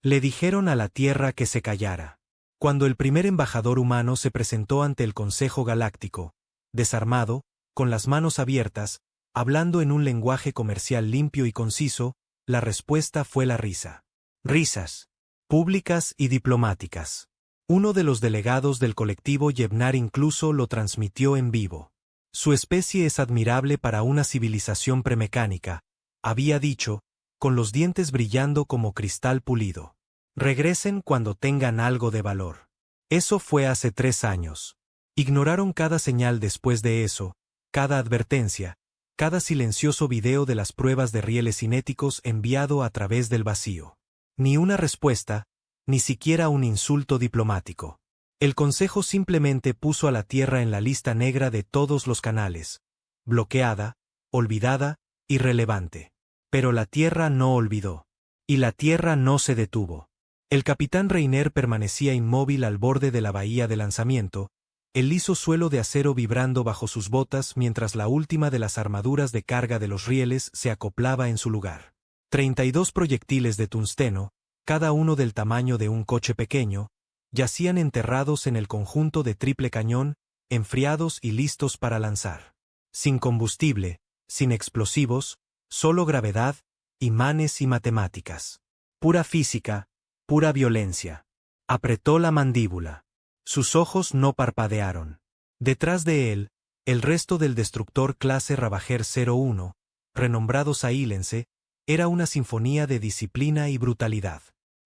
Le dijeron a la Tierra que se callara. Cuando el primer embajador humano se presentó ante el Consejo Galáctico, desarmado, con las manos abiertas, hablando en un lenguaje comercial limpio y conciso, la respuesta fue la risa. Risas. Públicas y diplomáticas. Uno de los delegados del colectivo Yevnar incluso lo transmitió en vivo. Su especie es admirable para una civilización premecánica, había dicho, con los dientes brillando como cristal pulido. Regresen cuando tengan algo de valor. Eso fue hace 3 años. Ignoraron cada señal después de eso, cada advertencia, cada silencioso video de las pruebas de rieles cinéticos enviado a través del vacío. Ni una respuesta, ni siquiera un insulto diplomático. El Consejo simplemente puso a la Tierra en la lista negra de todos los canales, bloqueada, olvidada, irrelevante. Pero la Tierra no olvidó. Y la Tierra no se detuvo. El capitán Reiner permanecía inmóvil al borde de la bahía de lanzamiento, el liso suelo de acero vibrando bajo sus botas mientras la última de las armaduras de carga de los rieles se acoplaba en su lugar. 32 proyectiles de tungsteno, cada uno del tamaño de un coche pequeño, yacían enterrados en el conjunto de triple cañón, enfriados y listos para lanzar. Sin combustible, sin explosivos, solo gravedad, imanes y matemáticas. Pura física, pura violencia. Apretó la mandíbula. Sus ojos no parpadearon. Detrás de él, el resto del destructor clase Ravager 01, renombrado Sahilense, era una sinfonía de disciplina y brutalidad.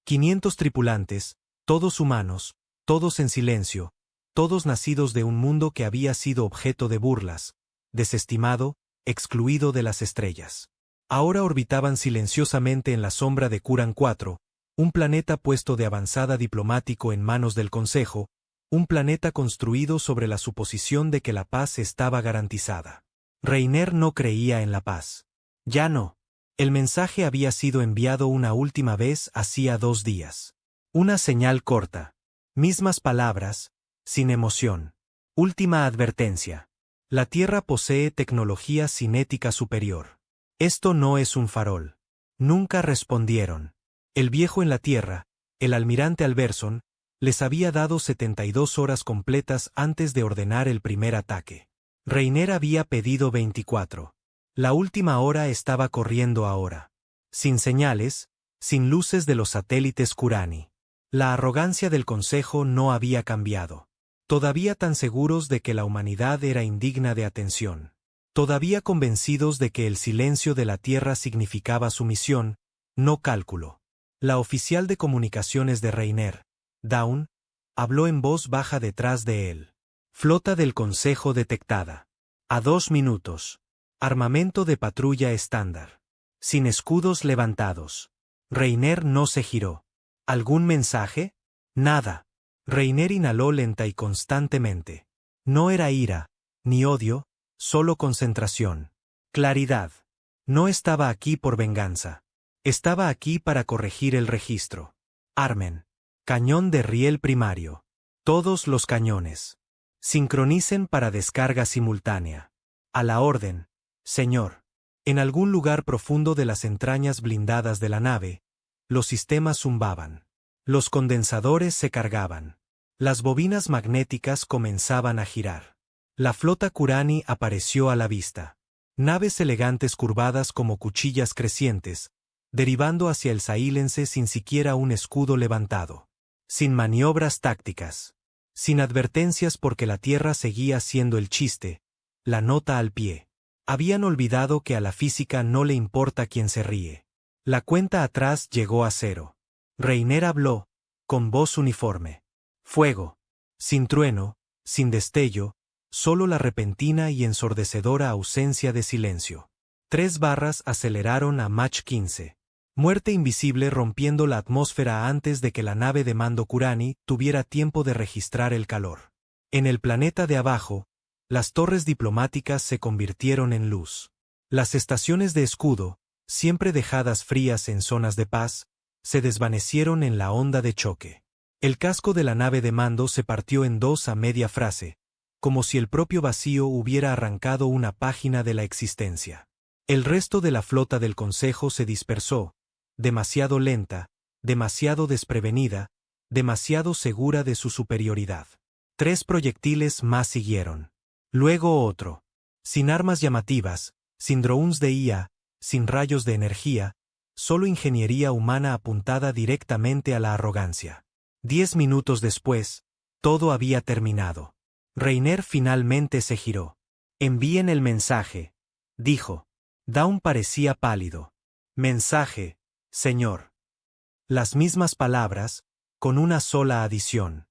500 tripulantes, todos humanos, todos en silencio, todos nacidos de un mundo que había sido objeto de burlas, desestimado, excluido de las estrellas. Ahora orbitaban silenciosamente en la sombra de Kuran 4, un planeta puesto de avanzada diplomático en manos del Consejo, un planeta construido sobre la suposición de que la paz estaba garantizada. Reiner no creía en la paz. Ya no. El mensaje había sido enviado una última vez hacía 2 días. Una señal corta. Mismas palabras, sin emoción. Última advertencia. La Tierra posee tecnología cinética superior. Esto no es un farol. Nunca respondieron. El viejo en la Tierra, el almirante Alberson, les había dado 72 horas completas antes de ordenar el primer ataque. Reiner había pedido 24. La última hora estaba corriendo ahora. Sin señales, sin luces de los satélites Kurani. La arrogancia del Consejo no había cambiado. Todavía tan seguros de que la humanidad era indigna de atención. Todavía convencidos de que el silencio de la Tierra significaba sumisión, no cálculo. La oficial de comunicaciones de Reiner, Dawn, habló en voz baja detrás de él. Flota del Consejo detectada. A 2 minutos. Armamento de patrulla estándar. Sin escudos levantados. Reiner no se giró. ¿Algún mensaje? Nada. Reiner inhaló lenta y constantemente. No era ira, ni odio, solo concentración. Claridad. No estaba aquí por venganza. Estaba aquí para corregir el registro. Armen. Cañón de riel primario. Todos los cañones. Sincronicen para descarga simultánea. A la orden, señor. En algún lugar profundo de las entrañas blindadas de la nave, los sistemas zumbaban. Los condensadores se cargaban. Las bobinas magnéticas comenzaban a girar. La flota Kurani apareció a la vista. Naves elegantes curvadas como cuchillas crecientes, derivando hacia el Sahilense sin siquiera un escudo levantado. Sin maniobras tácticas. Sin advertencias porque la Tierra seguía siendo el chiste, la nota al pie. Habían olvidado que a la física no le importa quién se ríe. La cuenta atrás llegó a 0. Reiner habló, con voz uniforme. Fuego. Sin trueno, sin destello, solo la repentina y ensordecedora ausencia de silencio. 3 barras aceleraron a Mach 15. Muerte invisible rompiendo la atmósfera antes de que la nave de mando Kurani tuviera tiempo de registrar el calor. En el planeta de abajo, las torres diplomáticas se convirtieron en luz. Las estaciones de escudo, siempre dejadas frías en zonas de paz, se desvanecieron en la onda de choque. El casco de la nave de mando se partió en 2 a media frase, como si el propio vacío hubiera arrancado una página de la existencia. El resto de la flota del Consejo se dispersó, demasiado lenta, demasiado desprevenida, demasiado segura de su superioridad. 3 proyectiles más siguieron. Luego otro. Sin armas llamativas, sin drones de IA, sin rayos de energía, solo ingeniería humana apuntada directamente a la arrogancia. 10 minutos después, todo había terminado. Reiner finalmente se giró. «Envíen el mensaje», dijo. Dawn parecía pálido. «Mensaje, señor». Las mismas palabras, con una sola adición.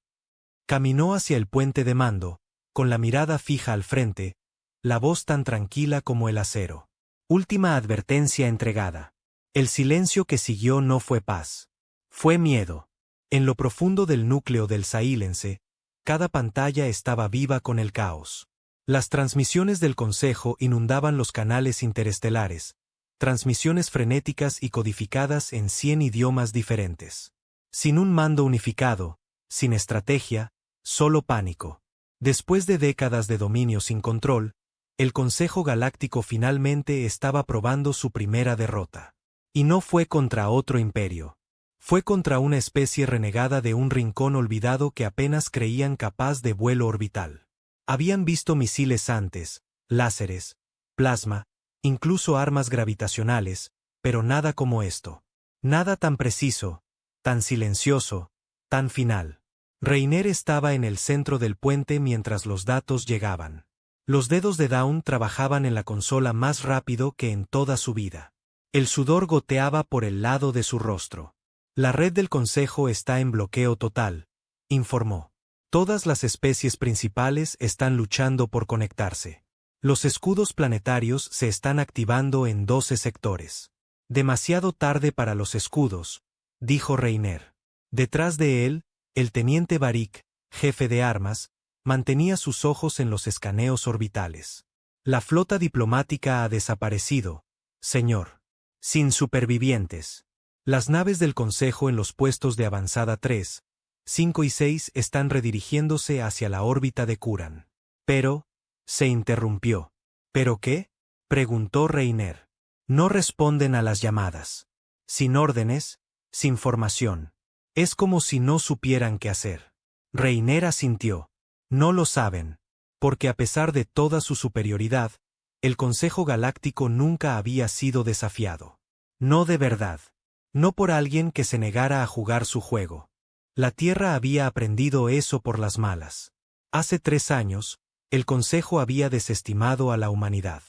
Caminó hacia el puente de mando, con la mirada fija al frente, la voz tan tranquila como el acero. Última advertencia entregada. El silencio que siguió no fue paz. Fue miedo. En lo profundo del núcleo del Silence, cada pantalla estaba viva con el caos. Las transmisiones del Consejo inundaban los canales interestelares, transmisiones frenéticas y codificadas en 100 idiomas diferentes. Sin un mando unificado, sin estrategia, solo pánico. Después de décadas de dominio sin control, el Consejo Galáctico finalmente estaba probando su primera derrota. Y no fue contra otro imperio. Fue contra una especie renegada de un rincón olvidado que apenas creían capaz de vuelo orbital. Habían visto misiles antes, láseres, plasma, incluso armas gravitacionales, pero nada como esto. Nada tan preciso, tan silencioso, tan final. Reiner estaba en el centro del puente mientras los datos llegaban. Los dedos de Dawn trabajaban en la consola más rápido que en toda su vida. El sudor goteaba por el lado de su rostro. La red del Consejo está en bloqueo total, informó. Todas las especies principales están luchando por conectarse. Los escudos planetarios se están activando en 12 sectores. Demasiado tarde para los escudos, dijo Reiner. Detrás de él, el teniente Barik, jefe de armas, mantenía sus ojos en los escaneos orbitales. La flota diplomática ha desaparecido, señor. Sin supervivientes. Las naves del Consejo en los puestos de avanzada 3, 5 y 6 están redirigiéndose hacia la órbita de Kuran. Pero, se interrumpió. ¿Pero qué?, preguntó Reiner. No responden a las llamadas. Sin órdenes, sin formación. Es como si no supieran qué hacer. Reiner asintió. No lo saben. Porque a pesar de toda su superioridad, el Consejo Galáctico nunca había sido desafiado. No de verdad. No por alguien que se negara a jugar su juego. La Tierra había aprendido eso por las malas. Hace 3 años, el Consejo había desestimado a la humanidad.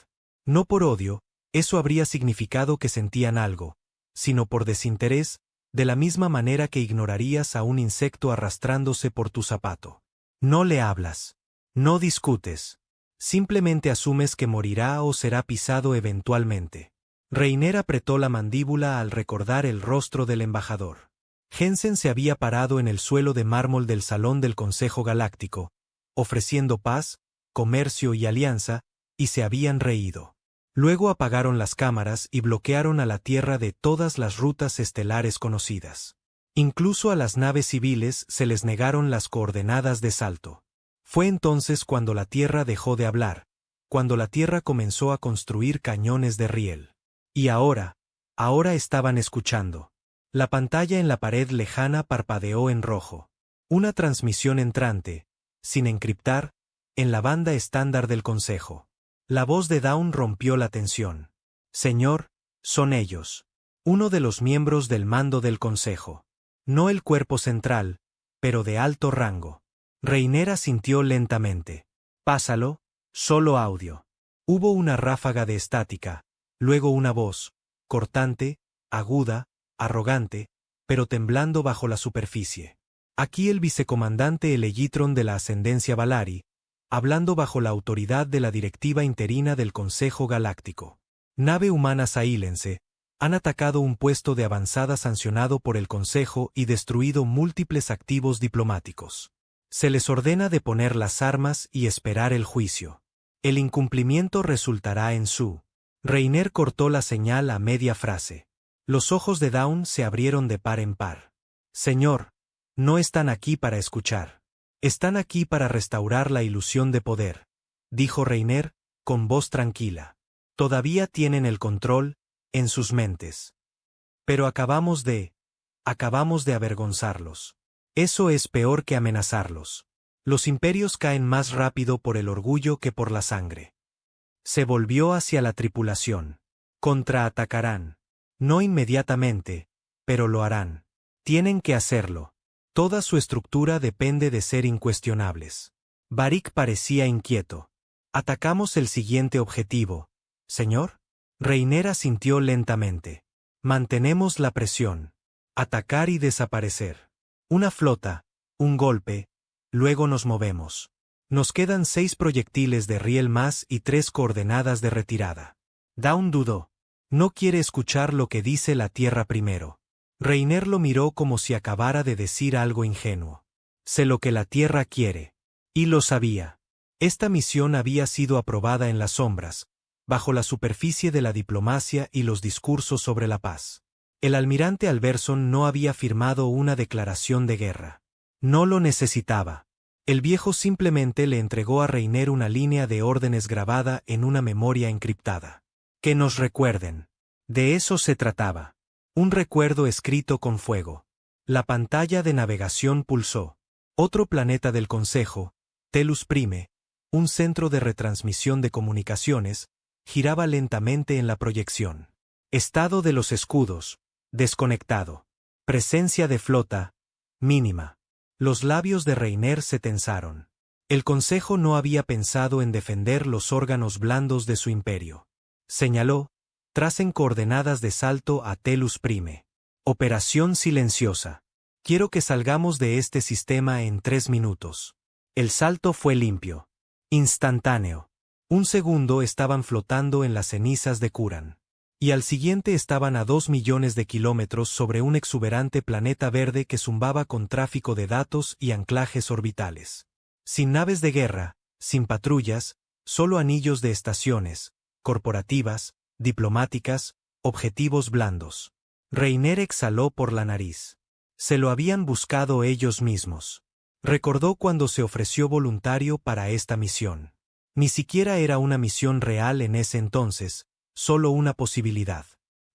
No por odio, eso habría significado que sentían algo, sino por desinterés, de la misma manera que ignorarías a un insecto arrastrándose por tu zapato. No le hablas. No discutes. Simplemente asumes que morirá o será pisado eventualmente. Reiner apretó la mandíbula al recordar el rostro del embajador. Jensen se había parado en el suelo de mármol del Salón del Consejo Galáctico, ofreciendo paz, comercio y alianza, y se habían reído. Luego apagaron las cámaras y bloquearon a la Tierra de todas las rutas estelares conocidas. Incluso a las naves civiles se les negaron las coordenadas de salto. Fue entonces cuando la Tierra dejó de hablar, cuando la Tierra comenzó a construir cañones de riel. Y ahora estaban escuchando. La pantalla en la pared lejana parpadeó en rojo. Una transmisión entrante, sin encriptar, en la banda estándar del Consejo. La voz de Dawn rompió la tensión. Señor, son ellos. Uno de los miembros del mando del Consejo. No el cuerpo central, pero de alto rango. Reiner asintió lentamente. Pásalo, solo audio. Hubo una ráfaga de estática, luego una voz, cortante, aguda, arrogante, pero temblando bajo la superficie. Aquí el vicecomandante Elegitron de la ascendencia Valari, hablando bajo la autoridad de la directiva interina del Consejo Galáctico. Nave humana Silence, han atacado un puesto de avanzada sancionado por el Consejo y destruido múltiples activos diplomáticos. Se les ordena deponer las armas y esperar el juicio. El incumplimiento resultará en su... Reiner cortó la señal a media frase. Los ojos de Dawn se abrieron de par en par. Señor, no están aquí para escuchar. Están aquí para restaurar la ilusión de poder, dijo Reiner, con voz tranquila. Todavía tienen el control, en sus mentes. Pero acabamos de Acabamos de avergonzarlos. Eso es peor que amenazarlos. Los imperios caen más rápido por el orgullo que por la sangre. Se volvió hacia la tripulación. Contraatacarán. No inmediatamente, pero lo harán. Tienen que hacerlo. Toda su estructura depende de ser incuestionables. Barik parecía inquieto. Atacamos el siguiente objetivo, ¿señor? Reiner asintió lentamente. Mantenemos la presión. Atacar y desaparecer. Una flota, un golpe, luego nos movemos. Nos quedan 6 proyectiles de riel más y 3 coordenadas de retirada. Dawn dudó. No quiere escuchar lo que dice la Tierra primero. Reiner lo miró como si acabara de decir algo ingenuo. Sé lo que la Tierra quiere. Y lo sabía. Esta misión había sido aprobada en las sombras, bajo la superficie de la diplomacia y los discursos sobre la paz. El almirante Alberson no había firmado una declaración de guerra. No lo necesitaba. El viejo simplemente le entregó a Reiner una línea de órdenes grabada en una memoria encriptada. Que nos recuerden. De eso se trataba. Un recuerdo escrito con fuego. La pantalla de navegación pulsó. Otro planeta del Consejo, Telus Prime, un centro de retransmisión de comunicaciones, giraba lentamente en la proyección. Estado de los escudos, desconectado. Presencia de flota, mínima. Los labios de Reiner se tensaron. El Consejo no había pensado en defender los órganos blandos de su imperio. Señaló, tracen coordenadas de salto a Telus Prime. Operación silenciosa. Quiero que salgamos de este sistema en 3 minutos. El salto fue limpio. Instantáneo. Un segundo estaban flotando en las cenizas de Kuran. Y al siguiente estaban a 2 millones de kilómetros sobre un exuberante planeta verde que zumbaba con tráfico de datos y anclajes orbitales. Sin naves de guerra, sin patrullas, solo anillos de estaciones, corporativas, diplomáticas, objetivos blandos. Reiner exhaló por la nariz. Se lo habían buscado ellos mismos. Recordó cuando se ofreció voluntario para esta misión. Ni siquiera era una misión real en ese entonces, solo una posibilidad.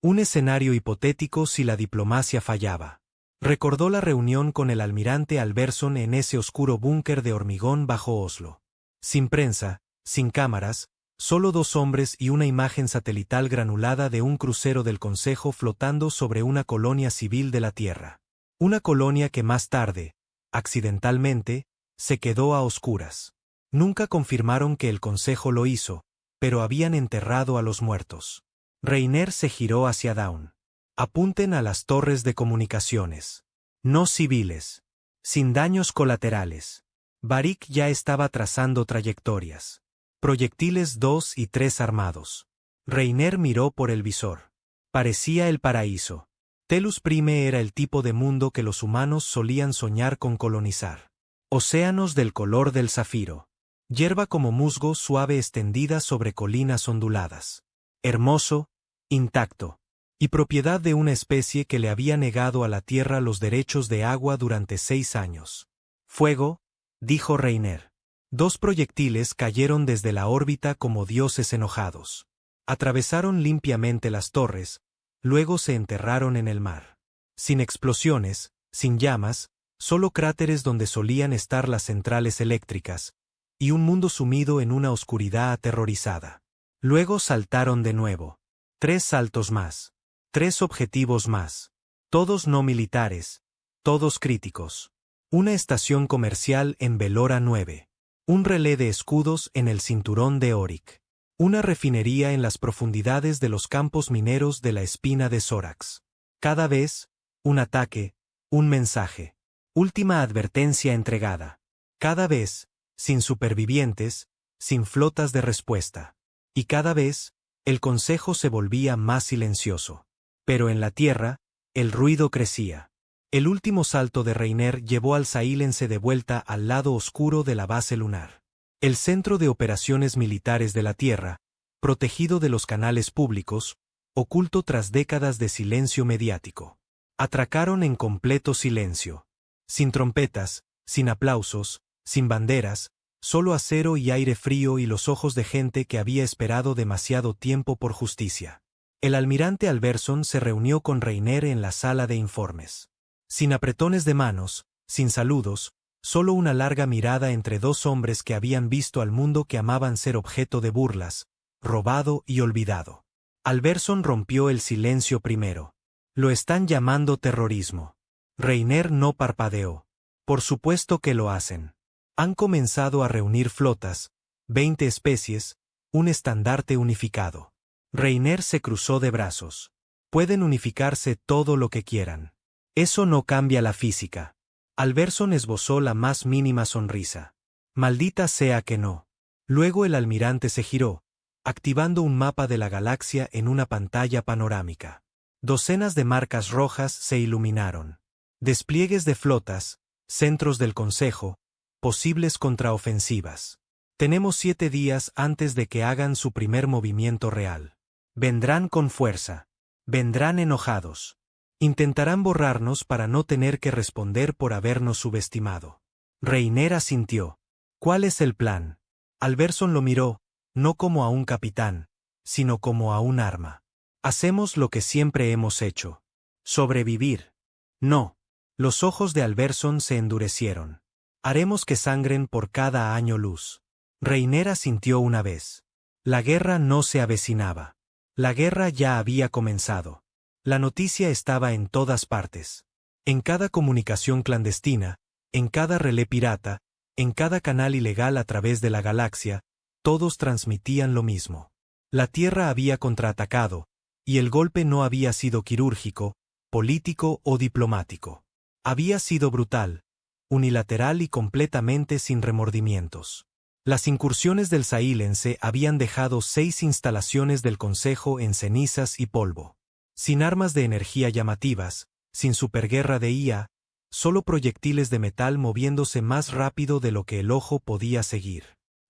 Un escenario hipotético si la diplomacia fallaba. Recordó la reunión con el almirante Alberson en ese oscuro búnker de hormigón bajo Oslo. Sin prensa, sin cámaras, solo 2 hombres y una imagen satelital granulada de un crucero del Consejo flotando sobre una colonia civil de la Tierra. Una colonia que más tarde, accidentalmente, se quedó a oscuras. Nunca confirmaron que el Consejo lo hizo, pero habían enterrado a los muertos. Reiner se giró hacia Dawn. Apunten a las torres de comunicaciones. No civiles. Sin daños colaterales. Barik ya estaba trazando trayectorias. Proyectiles 2 y 3 armados. Reiner miró por el visor. Parecía el paraíso. Telus Prime era el tipo de mundo que los humanos solían soñar con colonizar. Océanos del color del zafiro. Hierba como musgo suave extendida sobre colinas onduladas. Hermoso, intacto. Y propiedad de una especie que le había negado a la Tierra los derechos de agua durante 6 años. Fuego, dijo Reiner. 2 proyectiles cayeron desde la órbita como dioses enojados. Atravesaron limpiamente las torres, luego se enterraron en el mar. Sin explosiones, sin llamas, solo cráteres donde solían estar las centrales eléctricas, y un mundo sumido en una oscuridad aterrorizada. Luego saltaron de nuevo. 3 saltos más. 3 objetivos más. Todos no militares, todos críticos. Una estación comercial en Velora 9. Un relé de escudos en el cinturón de Oryx. Una refinería en las profundidades de los campos mineros de la espina de Sorax. Cada vez, un ataque, un mensaje. Última advertencia entregada. Cada vez, sin supervivientes, sin flotas de respuesta. Y cada vez, el Consejo se volvía más silencioso. Pero en la Tierra, el ruido crecía. El último salto de Reiner llevó al Sahilense de vuelta al lado oscuro de la base lunar. El centro de operaciones militares de la Tierra, protegido de los canales públicos, oculto tras décadas de silencio mediático. Atracaron en completo silencio. Sin trompetas, sin aplausos, sin banderas, solo acero y aire frío y los ojos de gente que había esperado demasiado tiempo por justicia. El almirante Alberson se reunió con Reiner en la sala de informes. Sin apretones de manos, sin saludos, solo una larga mirada entre dos hombres que habían visto al mundo que amaban ser objeto de burlas, robado y olvidado. Alberson rompió el silencio primero. Lo están llamando terrorismo. Reiner no parpadeó. Por supuesto que lo hacen. Han comenzado a reunir flotas, 20 especies, un estandarte unificado. Reiner se cruzó de brazos. Pueden unificarse todo lo que quieran. Eso no cambia la física. Alberson esbozó la más mínima sonrisa. Maldita sea que no. Luego el almirante se giró, activando un mapa de la galaxia en una pantalla panorámica. Docenas de marcas rojas se iluminaron. Despliegues de flotas, centros del Consejo, posibles contraofensivas. Tenemos 7 días antes de que hagan su primer movimiento real. Vendrán con fuerza. Vendrán enojados. Intentarán borrarnos para no tener que responder por habernos subestimado. Reiner asintió. ¿Cuál es el plan? Alberson lo miró, no como a un capitán, sino como a un arma. Hacemos lo que siempre hemos hecho. Sobrevivir. No. Los ojos de Alberson se endurecieron. Haremos que sangren por cada año luz. Reiner asintió una vez. La guerra no se avecinaba. La guerra ya había comenzado. La noticia estaba en todas partes. En cada comunicación clandestina, en cada relé pirata, en cada canal ilegal a través de la galaxia, todos transmitían lo mismo. La Tierra había contraatacado, y el golpe no había sido quirúrgico, político o diplomático. Había sido brutal, unilateral y completamente sin remordimientos. Las incursiones del Saílense habían dejado 6 instalaciones del Consejo en cenizas y polvo. Sin armas de energía llamativas, sin superguerra de IA, solo proyectiles de metal moviéndose más rápido de lo que el ojo podía seguir.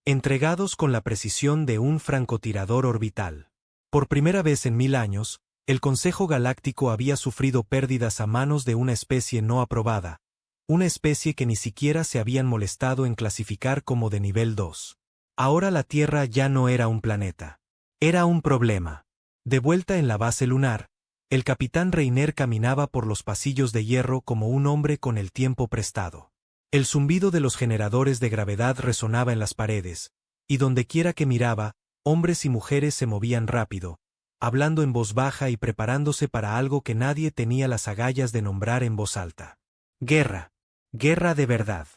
Entregados con la precisión de un francotirador orbital. Por primera vez en 1000 años, el Consejo Galáctico había sufrido pérdidas a manos de una especie no aprobada, una especie que ni siquiera se habían molestado en clasificar como de nivel 2. Ahora la Tierra ya no era un planeta. Era un problema. De vuelta en la base lunar, el capitán Reiner caminaba por los pasillos de hierro como un hombre con el tiempo prestado. El zumbido de los generadores de gravedad resonaba en las paredes, y dondequiera que miraba, hombres y mujeres se movían rápido, hablando en voz baja y preparándose para algo que nadie tenía las agallas de nombrar en voz alta. Guerra. Guerra de verdad.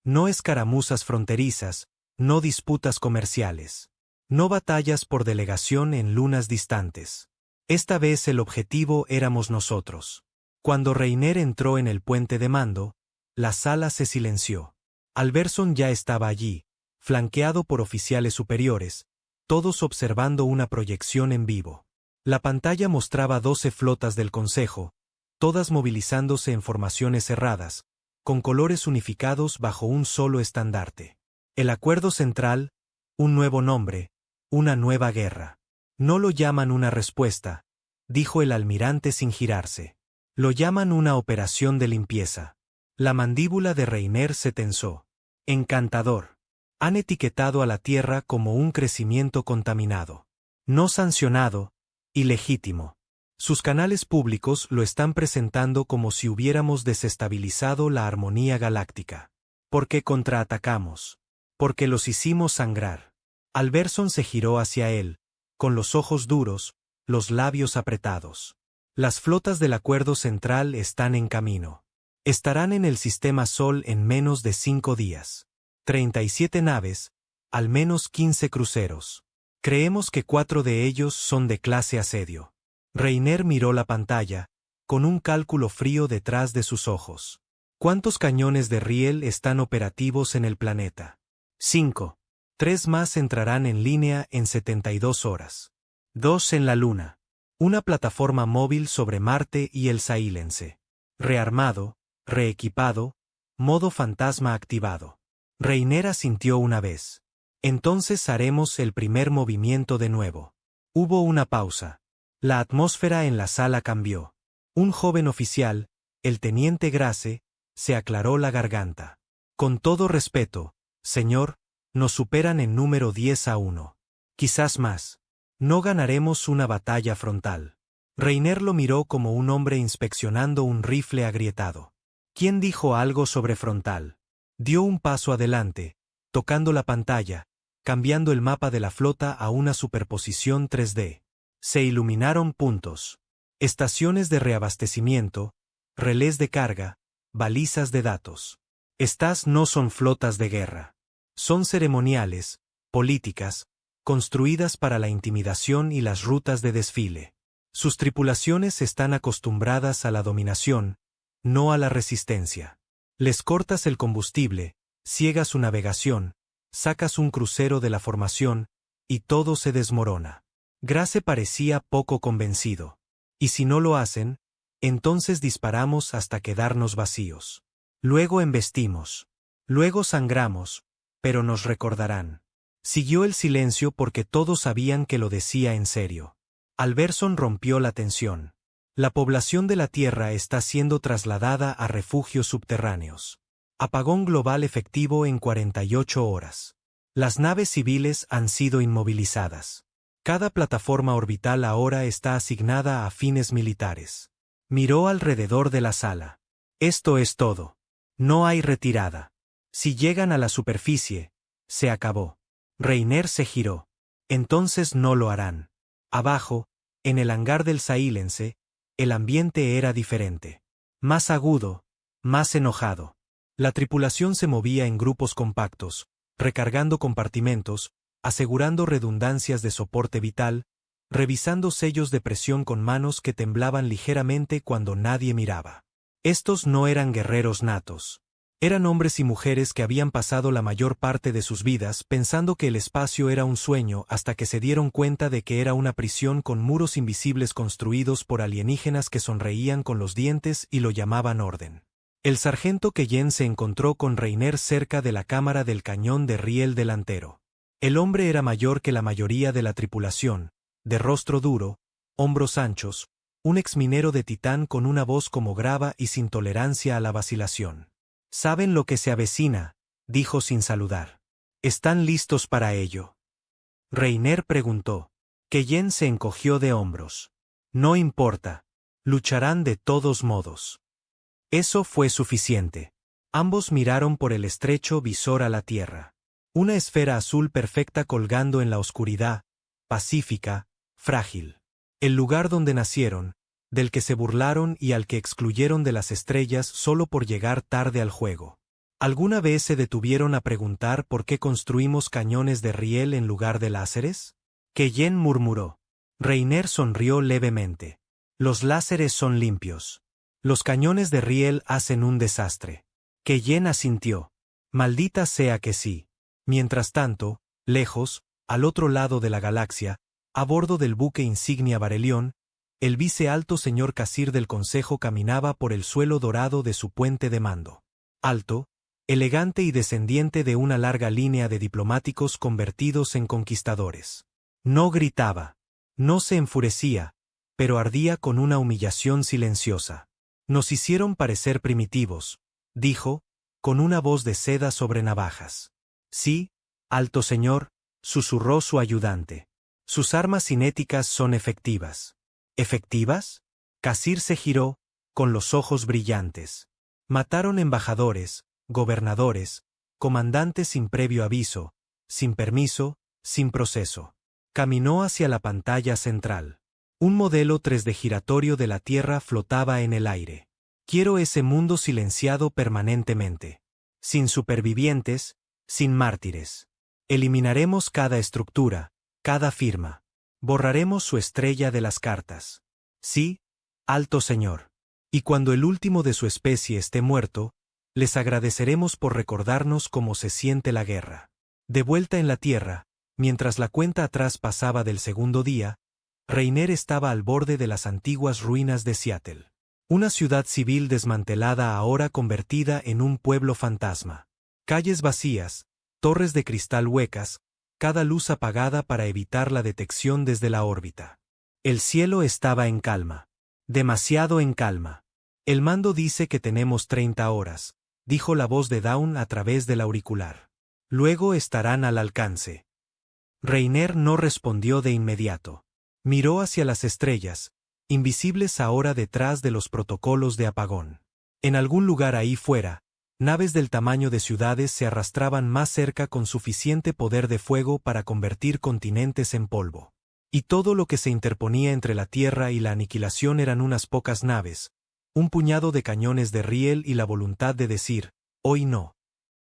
No escaramuzas fronterizas, no disputas comerciales. No batallas por delegación en lunas distantes. Esta vez el objetivo éramos nosotros. Cuando Reiner entró en el puente de mando, la sala se silenció. Alberson ya estaba allí, flanqueado por oficiales superiores, todos observando una proyección en vivo. La pantalla mostraba 12 flotas del Consejo, todas movilizándose en formaciones cerradas, con colores unificados bajo un solo estandarte. El acuerdo central, un nuevo nombre, una nueva guerra. No lo llaman una respuesta, dijo el almirante sin girarse. Lo llaman una operación de limpieza. La mandíbula de Reiner se tensó. Encantador. Han etiquetado a la Tierra como un crecimiento contaminado. No sancionado, ilegítimo. Sus canales públicos lo están presentando como si hubiéramos desestabilizado la armonía galáctica. Porque contraatacamos. Porque los hicimos sangrar. Alberson se giró hacia él, con los ojos duros, los labios apretados. Las flotas del Acuerdo Central están en camino. Estarán en el Sistema Sol en menos de 5 días. 37 naves, al menos 15 cruceros. Creemos que 4 de ellos son de clase asedio. Reiner miró la pantalla, con un cálculo frío detrás de sus ojos. ¿Cuántos cañones de riel están operativos en el planeta? 5. 3 más entrarán en línea en 72 horas. 2 en la Luna. Una plataforma móvil sobre Marte y el Saílense. Rearmado, reequipado, modo fantasma activado. Reiner asintió una vez. Entonces haremos el primer movimiento de nuevo. Hubo una pausa. La atmósfera en la sala cambió. Un joven oficial, el teniente Grace, se aclaró la garganta. Con todo respeto, señor, nos superan en número 10-1. Quizás más. No ganaremos una batalla frontal. Reiner lo miró como un hombre inspeccionando un rifle agrietado. ¿Quién dijo algo sobre frontal? Dio un paso adelante, tocando la pantalla, cambiando el mapa de la flota a una superposición 3D. Se iluminaron puntos. Estaciones de reabastecimiento, relés de carga, balizas de datos. Estas no son flotas de guerra. Son ceremoniales, políticas, construidas para la intimidación y las rutas de desfile. Sus tripulaciones están acostumbradas a la dominación, no a la resistencia. Les cortas el combustible, ciegas su navegación, sacas un crucero de la formación, y todo se desmorona. Grace parecía poco convencido. Y si no lo hacen, entonces disparamos hasta quedarnos vacíos. Luego embestimos. Luego sangramos, pero nos recordarán. Siguió el silencio porque todos sabían que lo decía en serio. Alberson rompió la tensión. La población de la Tierra está siendo trasladada a refugios subterráneos. Apagón global efectivo en 48 horas. Las naves civiles han sido inmovilizadas. Cada plataforma orbital ahora está asignada a fines militares. Miró alrededor de la sala. Esto es todo. No hay retirada. Si llegan a la superficie, se acabó. Reiner se giró. Entonces no lo harán. Abajo, en el hangar del Sahilense, el ambiente era diferente. Más agudo, más enojado. La tripulación se movía en grupos compactos, recargando compartimentos, asegurando redundancias de soporte vital, revisando sellos de presión con manos que temblaban ligeramente cuando nadie miraba. Estos no eran guerreros natos. Eran hombres y mujeres que habían pasado la mayor parte de sus vidas pensando que el espacio era un sueño hasta que se dieron cuenta de que era una prisión con muros invisibles construidos por alienígenas que sonreían con los dientes y lo llamaban orden. El sargento Keyen se encontró con Reiner cerca de la cámara del cañón de riel delantero. El hombre era mayor que la mayoría de la tripulación, de rostro duro, hombros anchos, un exminero de Titán con una voz como grava y sin tolerancia a la vacilación. «Saben lo que se avecina», dijo sin saludar. «¿Están listos para ello?». Reiner preguntó. Keyen se encogió de hombros. «No importa. Lucharán de todos modos». Eso fue suficiente. Ambos miraron por el estrecho visor a la tierra. Una esfera azul perfecta colgando en la oscuridad, pacífica, frágil. El lugar donde nacieron, del que se burlaron y al que excluyeron de las estrellas solo por llegar tarde al juego. ¿Alguna vez se detuvieron a preguntar por qué construimos cañones de riel en lugar de láseres? Keyen murmuró. Reiner sonrió levemente. Los láseres son limpios. Los cañones de riel hacen un desastre. Keyen asintió. Maldita sea que sí. Mientras tanto, lejos, al otro lado de la galaxia, a bordo del buque insignia Barelión, el vicealto señor Kasir del Consejo caminaba por el suelo dorado de su puente de mando. Alto, elegante y descendiente de una larga línea de diplomáticos convertidos en conquistadores. No gritaba, no se enfurecía, pero ardía con una humillación silenciosa. Nos hicieron parecer primitivos, dijo, con una voz de seda sobre navajas. Sí, alto señor, susurró su ayudante. Sus armas cinéticas son efectivas. ¿Efectivas? Kasir se giró, con los ojos brillantes. Mataron embajadores, gobernadores, comandantes sin previo aviso, sin permiso, sin proceso. Caminó hacia la pantalla central. Un modelo 3D giratorio de la Tierra flotaba en el aire. Quiero ese mundo silenciado permanentemente. Sin supervivientes, sin mártires. Eliminaremos cada estructura, cada firma. Borraremos su estrella de las cartas. Sí, alto señor. Y cuando el último de su especie esté muerto, les agradeceremos por recordarnos cómo se siente la guerra. De vuelta en la Tierra, mientras la cuenta atrás pasaba del segundo día, Reiner estaba al borde de las antiguas ruinas de Seattle. Una ciudad civil desmantelada ahora convertida en un pueblo fantasma. Calles vacías, torres de cristal huecas, cada luz apagada para evitar la detección desde la órbita. El cielo estaba en calma. Demasiado en calma. El mando dice que tenemos 30 horas, dijo la voz de Dawn a través del auricular. Luego estarán al alcance. Reiner no respondió de inmediato. Miró hacia las estrellas, invisibles ahora detrás de los protocolos de apagón. En algún lugar ahí fuera, naves del tamaño de ciudades se arrastraban más cerca con suficiente poder de fuego para convertir continentes en polvo. Y todo lo que se interponía entre la Tierra y la aniquilación eran unas pocas naves, un puñado de cañones de riel y la voluntad de decir, hoy no.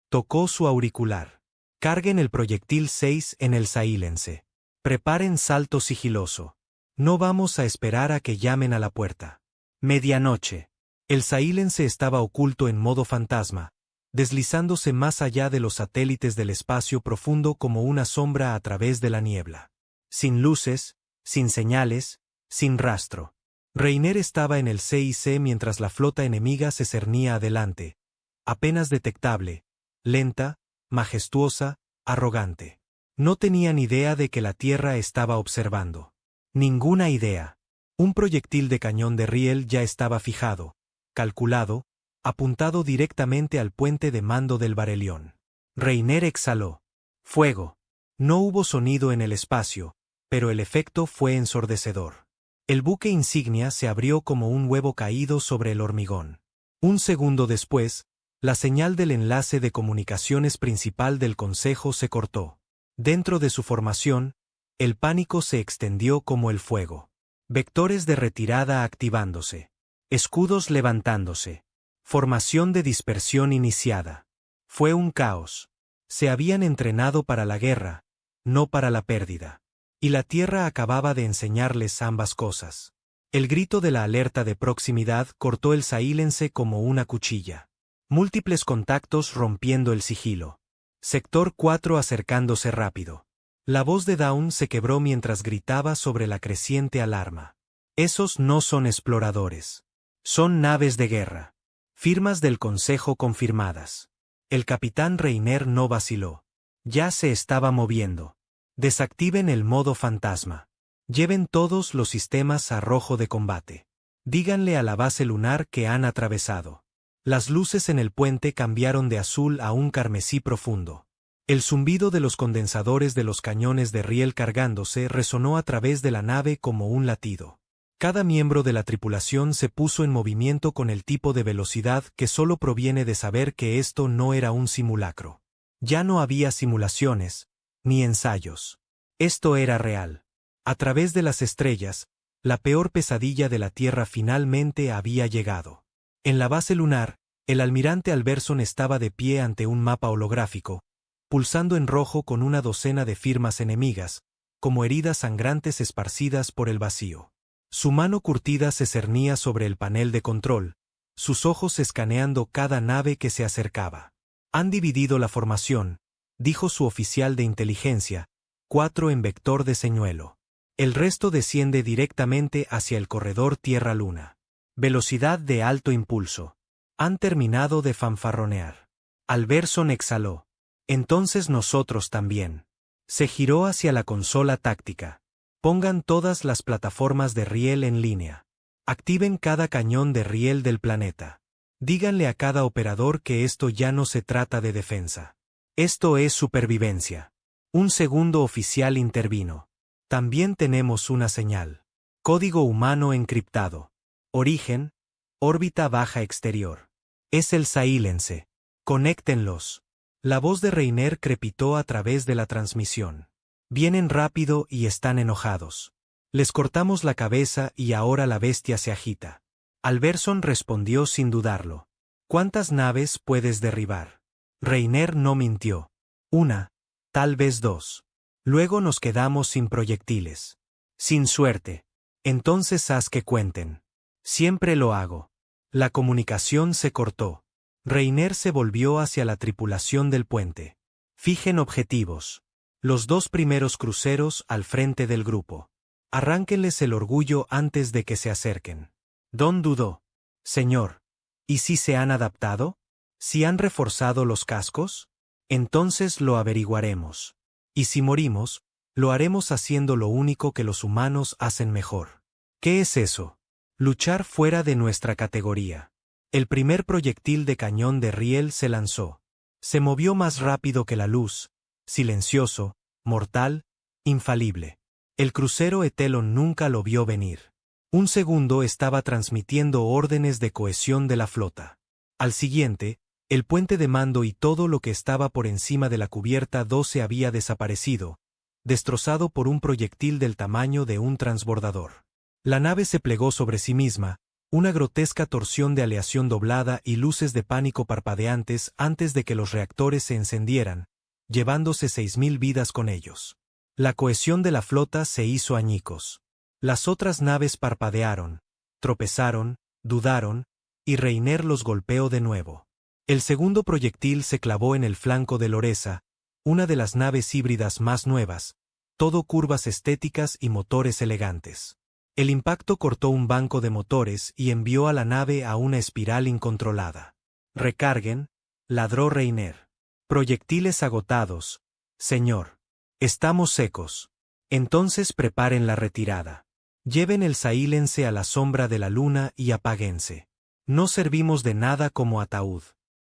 Tocó su auricular. Carguen el proyectil 6 en el Saílense. Preparen salto sigiloso. No vamos a esperar a que llamen a la puerta. Medianoche. El Saílense estaba oculto en modo fantasma, deslizándose más allá de los satélites del espacio profundo como una sombra a través de la niebla. Sin luces, sin señales, sin rastro. Reiner estaba en el CIC mientras la flota enemiga se cernía adelante, apenas detectable, lenta, majestuosa, arrogante. No tenían idea de que la Tierra estaba observando. Ninguna idea. Un proyectil de cañón de riel ya estaba fijado, calculado, apuntado directamente al puente de mando del Barelión. Reiner exhaló. Fuego. No hubo sonido en el espacio, pero el efecto fue ensordecedor. El buque insignia se abrió como un huevo caído sobre el hormigón. Un segundo después, la señal del enlace de comunicaciones principal del Consejo se cortó. Dentro de su formación, el pánico se extendió como el fuego. Vectores de retirada activándose. Escudos levantándose. Formación de dispersión iniciada. Fue un caos. Se habían entrenado para la guerra, no para la pérdida. Y la Tierra acababa de enseñarles ambas cosas. El grito de la alerta de proximidad cortó el Saílense como una cuchilla. Múltiples contactos rompiendo el sigilo. Sector 4 acercándose rápido. La voz de Dawn se quebró mientras gritaba sobre la creciente alarma. Esos no son exploradores. Son naves de guerra. Firmas del Consejo confirmadas. El capitán Reiner no vaciló. Ya se estaba moviendo. Desactiven el modo fantasma. Lleven todos los sistemas a rojo de combate. Díganle a la base lunar que han atravesado. Las luces en el puente cambiaron de azul a un carmesí profundo. El zumbido de los condensadores de los cañones de riel cargándose resonó a través de la nave como un latido. Cada miembro de la tripulación se puso en movimiento con el tipo de velocidad que solo proviene de saber que esto no era un simulacro. Ya no había simulaciones, ni ensayos. Esto era real. A través de las estrellas, la peor pesadilla de la Tierra finalmente había llegado. En la base lunar, el almirante Alberson estaba de pie ante un mapa holográfico, pulsando en rojo con una docena de firmas enemigas, como heridas sangrantes esparcidas por el vacío. Su mano curtida se cernía sobre el panel de control, sus ojos escaneando cada nave que se acercaba. Han dividido la formación, dijo su oficial de inteligencia, 4 en vector de señuelo. El resto desciende directamente hacia el corredor Tierra-Luna. Velocidad de alto impulso. Han terminado de fanfarronear. Alberson exhaló. Entonces nosotros también. Se giró hacia la consola táctica. Pongan todas las plataformas de riel en línea. Activen cada cañón de riel del planeta. Díganle a cada operador que esto ya no se trata de defensa. Esto es supervivencia. Un segundo oficial intervino. También tenemos una señal. Código humano encriptado. Origen, órbita baja exterior. Es el Saílense. Conéctenlos. La voz de Reiner crepitó a través de la transmisión. Vienen rápido y están enojados. Les cortamos la cabeza y ahora la bestia se agita. Alberson respondió sin dudarlo. ¿Cuántas naves puedes derribar? Reiner no mintió. 1, tal vez 2. Luego nos quedamos sin proyectiles. Sin suerte. Entonces haz que cuenten. Siempre lo hago. La comunicación se cortó. Reiner se volvió hacia la tripulación del puente. Fijen objetivos. Los 2 primeros cruceros al frente del grupo. Arránquenles el orgullo antes de que se acerquen. Don dudó. Señor, ¿y si se han adaptado? ¿Si han reforzado los cascos? Entonces lo averiguaremos. Y si morimos, lo haremos haciendo lo único que los humanos hacen mejor. ¿Qué es eso? Luchar fuera de nuestra categoría. El primer proyectil de cañón de riel se lanzó. Se movió más rápido que la luz, silencioso, mortal, infalible. El crucero Etelon nunca lo vio venir. Un segundo estaba transmitiendo órdenes de cohesión de la flota. Al siguiente, el puente de mando y todo lo que estaba por encima de la cubierta 12 había desaparecido, destrozado por un proyectil del tamaño de un transbordador. La nave se plegó sobre sí misma, una grotesca torsión de aleación doblada y luces de pánico parpadeantes antes de que los reactores se encendieran, llevándose 6.000 vidas con ellos. La cohesión de la flota se hizo añicos. Las otras naves parpadearon, tropezaron, dudaron, y Reiner los golpeó de nuevo. El segundo proyectil se clavó en el flanco de Loresa, una de las naves híbridas más nuevas, todo curvas estéticas y motores elegantes. El impacto cortó un banco de motores y envió a la nave a una espiral incontrolada. «Recarguen», ladró Reiner. «Proyectiles agotados, señor. Estamos secos. Entonces preparen la retirada. Lleven el Silence a la sombra de la luna y apáguense. No servimos de nada como ataúd».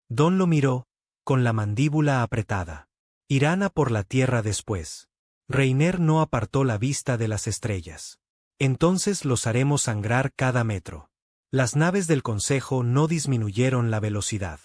Don lo miró, con la mandíbula apretada. «Irán a por la tierra después». Reiner no apartó la vista de las estrellas. «Entonces los haremos sangrar cada metro». Las naves del Consejo no disminuyeron la velocidad.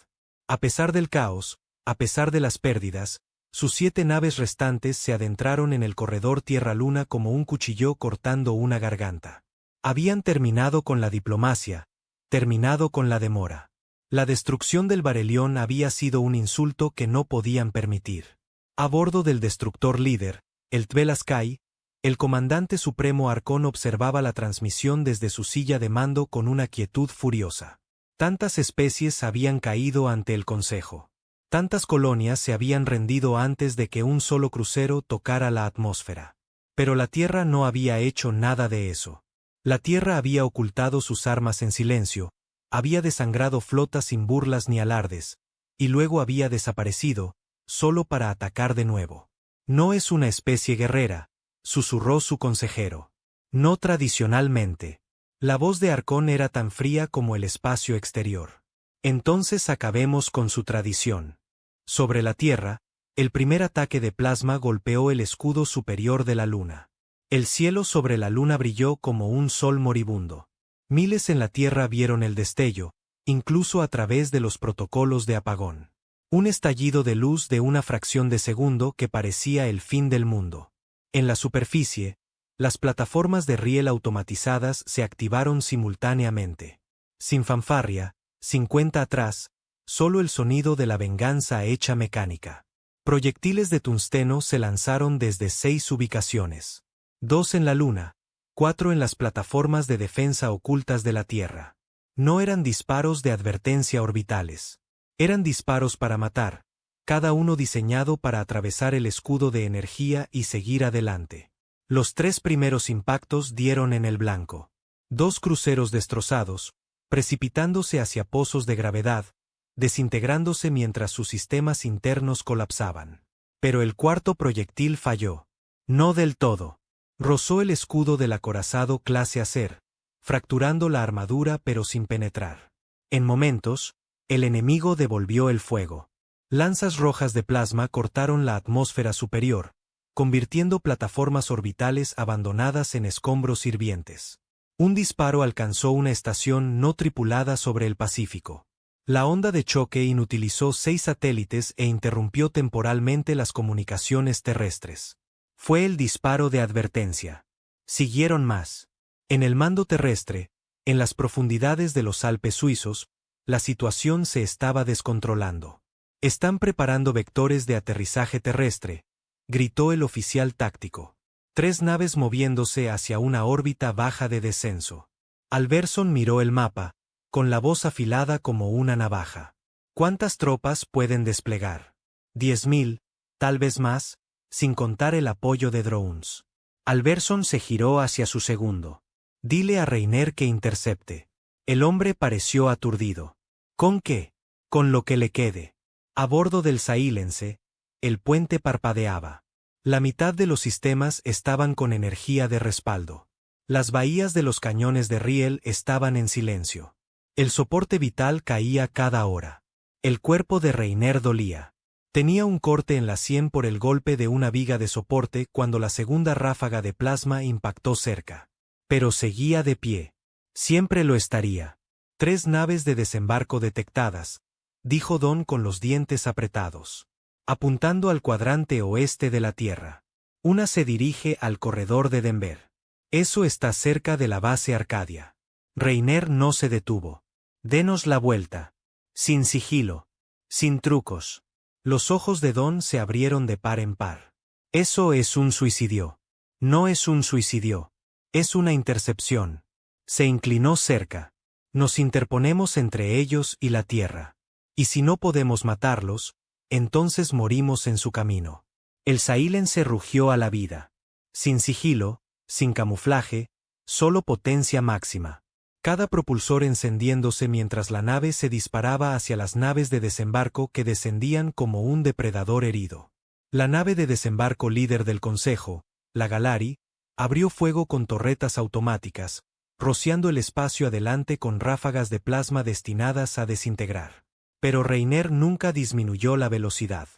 A pesar del caos, a pesar de las pérdidas, sus 7 naves restantes se adentraron en el corredor Tierra-Luna como un cuchillo cortando una garganta. Habían terminado con la diplomacia, terminado con la demora. La destrucción del Barelión había sido un insulto que no podían permitir. A bordo del destructor líder, el Tvelaskai, el comandante supremo Arcón observaba la transmisión desde su silla de mando con una quietud furiosa. Tantas especies habían caído ante el Consejo. Tantas colonias se habían rendido antes de que un solo crucero tocara la atmósfera. Pero la Tierra no había hecho nada de eso. La Tierra había ocultado sus armas en silencio, había desangrado flotas sin burlas ni alardes, y luego había desaparecido, solo para atacar de nuevo. «No es una especie guerrera», susurró su consejero. «No tradicionalmente». La voz de Arcón era tan fría como el espacio exterior. «Entonces acabemos con su tradición». Sobre la Tierra, el primer ataque de plasma golpeó el escudo superior de la Luna. El cielo sobre la Luna brilló como un sol moribundo. Miles en la Tierra vieron el destello, incluso a través de los protocolos de apagón. Un estallido de luz de una fracción de segundo que parecía el fin del mundo. En la superficie, las plataformas de riel automatizadas se activaron simultáneamente. Sin fanfarria, sin cuenta atrás, solo el sonido de la venganza hecha mecánica. Proyectiles de tungsteno se lanzaron desde 6 ubicaciones. 2 en la Luna, 4 en las plataformas de defensa ocultas de la Tierra. No eran disparos de advertencia orbitales. Eran disparos para matar, cada uno diseñado para atravesar el escudo de energía y seguir adelante. Los 3 primeros impactos dieron en el blanco. 2 cruceros destrozados, precipitándose hacia pozos de gravedad, desintegrándose mientras sus sistemas internos colapsaban. Pero el cuarto proyectil falló. No del todo. Rozó el escudo del acorazado clase Acer, fracturando la armadura pero sin penetrar. En momentos, el enemigo devolvió el fuego. Lanzas rojas de plasma cortaron la atmósfera superior, convirtiendo plataformas orbitales abandonadas en escombros hirvientes. Un disparo alcanzó una estación no tripulada sobre el Pacífico. La onda de choque inutilizó 6 satélites e interrumpió temporalmente las comunicaciones terrestres. Fue el disparo de advertencia. Siguieron más. En el mando terrestre, en las profundidades de los Alpes suizos, la situación se estaba descontrolando. «Están preparando vectores de aterrizaje terrestre», gritó el oficial táctico. 3 naves moviéndose hacia una órbita baja de descenso. Alberson miró el mapa, con la voz afilada como una navaja. «¿Cuántas tropas pueden desplegar?» 10.000, tal vez más, sin contar el apoyo de drones. Alberson se giró hacia su segundo. «Dile a Reiner que intercepte». El hombre pareció aturdido. «¿Con qué?» «Con lo que le quede». A bordo del Silence, el puente parpadeaba. La mitad de los sistemas estaban con energía de respaldo. Las bahías de los cañones de riel estaban en silencio. El soporte vital caía cada hora. El cuerpo de Reiner dolía. Tenía un corte en la sien por el golpe de una viga de soporte cuando la segunda ráfaga de plasma impactó cerca. Pero seguía de pie. Siempre lo estaría. 3 naves de desembarco detectadas, dijo Don con los dientes apretados, apuntando al cuadrante oeste de la Tierra. Una se dirige al corredor de Denver. Eso está cerca de la base Arcadia. Reiner no se detuvo. Denos la vuelta. Sin sigilo. Sin trucos. Los ojos de Don se abrieron de par en par. Eso es un suicidio. No es un suicidio. Es una intercepción. Se inclinó cerca. Nos interponemos entre ellos y la Tierra. Y si no podemos matarlos, entonces morimos en su camino. El Saílense rugió a la vida. Sin sigilo, sin camuflaje, solo potencia máxima. Cada propulsor encendiéndose mientras la nave se disparaba hacia las naves de desembarco que descendían como un depredador herido. La nave de desembarco líder del Consejo, la Galari, abrió fuego con torretas automáticas, rociando el espacio adelante con ráfagas de plasma destinadas a desintegrar. Pero Reiner nunca disminuyó la velocidad.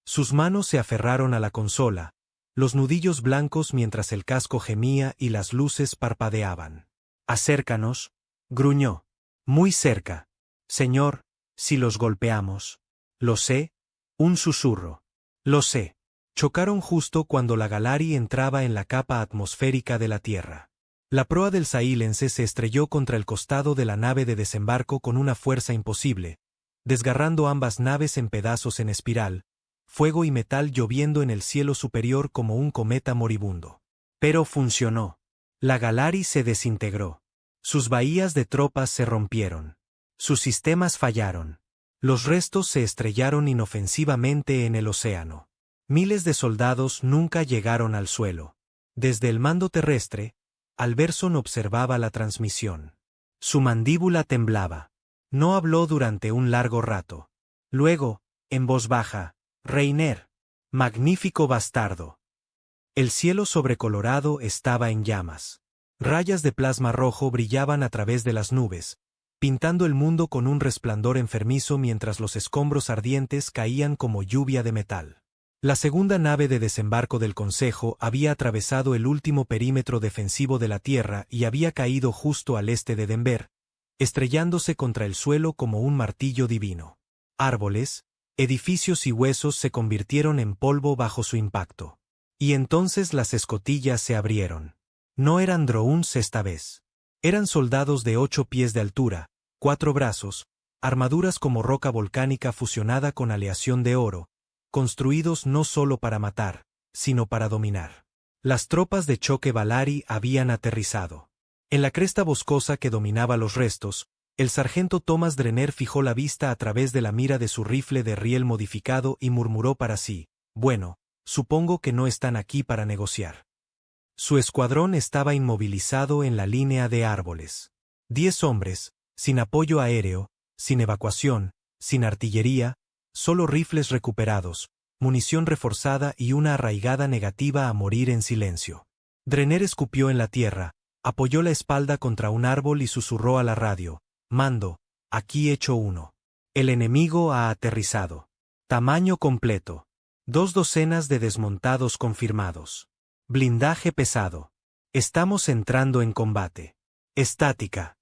Sus manos se aferraron a la consola, los nudillos blancos mientras el casco gemía y las luces parpadeaban. «Acércanos», gruñó. «Muy cerca. Señor, si los golpeamos». «Lo sé». Un susurro. «Lo sé». Chocaron justo cuando la Galari entraba en la capa atmosférica de la Tierra. La proa del Saílense se estrelló contra el costado de la nave de desembarco con una fuerza imposible, desgarrando ambas naves en pedazos en espiral, fuego y metal lloviendo en el cielo superior como un cometa moribundo. Pero funcionó. La Galari se desintegró. Sus bahías de tropas se rompieron. Sus sistemas fallaron. Los restos se estrellaron inofensivamente en el océano. Miles de soldados nunca llegaron al suelo. Desde el mando terrestre, Alberson observaba la transmisión. Su mandíbula temblaba. No habló durante un largo rato. Luego, en voz baja, «Reiner, magnífico bastardo». El cielo sobre Colorado estaba en llamas. Rayas de plasma rojo brillaban a través de las nubes, pintando el mundo con un resplandor enfermizo mientras los escombros ardientes caían como lluvia de metal. La segunda nave de desembarco del Consejo había atravesado el último perímetro defensivo de la Tierra y había caído justo al este de Denver, estrellándose contra el suelo como un martillo divino. Árboles, edificios y huesos se convirtieron en polvo bajo su impacto. Y entonces las escotillas se abrieron. No eran drones esta vez. Eran soldados de 8 pies de altura, 4 brazos, armaduras como roca volcánica fusionada con aleación de oro, construidos no solo para matar, sino para dominar. Las tropas de choque Valari habían aterrizado. En la cresta boscosa que dominaba los restos, el sargento Thomas Drenner fijó la vista a través de la mira de su rifle de riel modificado y murmuró para sí, «Bueno, supongo que no están aquí para negociar». Su escuadrón estaba inmovilizado en la línea de árboles. 10 hombres, sin apoyo aéreo, sin evacuación, sin artillería, solo rifles recuperados, munición reforzada y una arraigada negativa a morir en silencio. Drenner escupió en la tierra, apoyó la espalda contra un árbol y susurró a la radio, «Mando, aquí hecho 1. El enemigo ha aterrizado. Tamaño completo. 2 docenas de desmontados confirmados. Blindaje pesado. Estamos entrando en combate. Estática».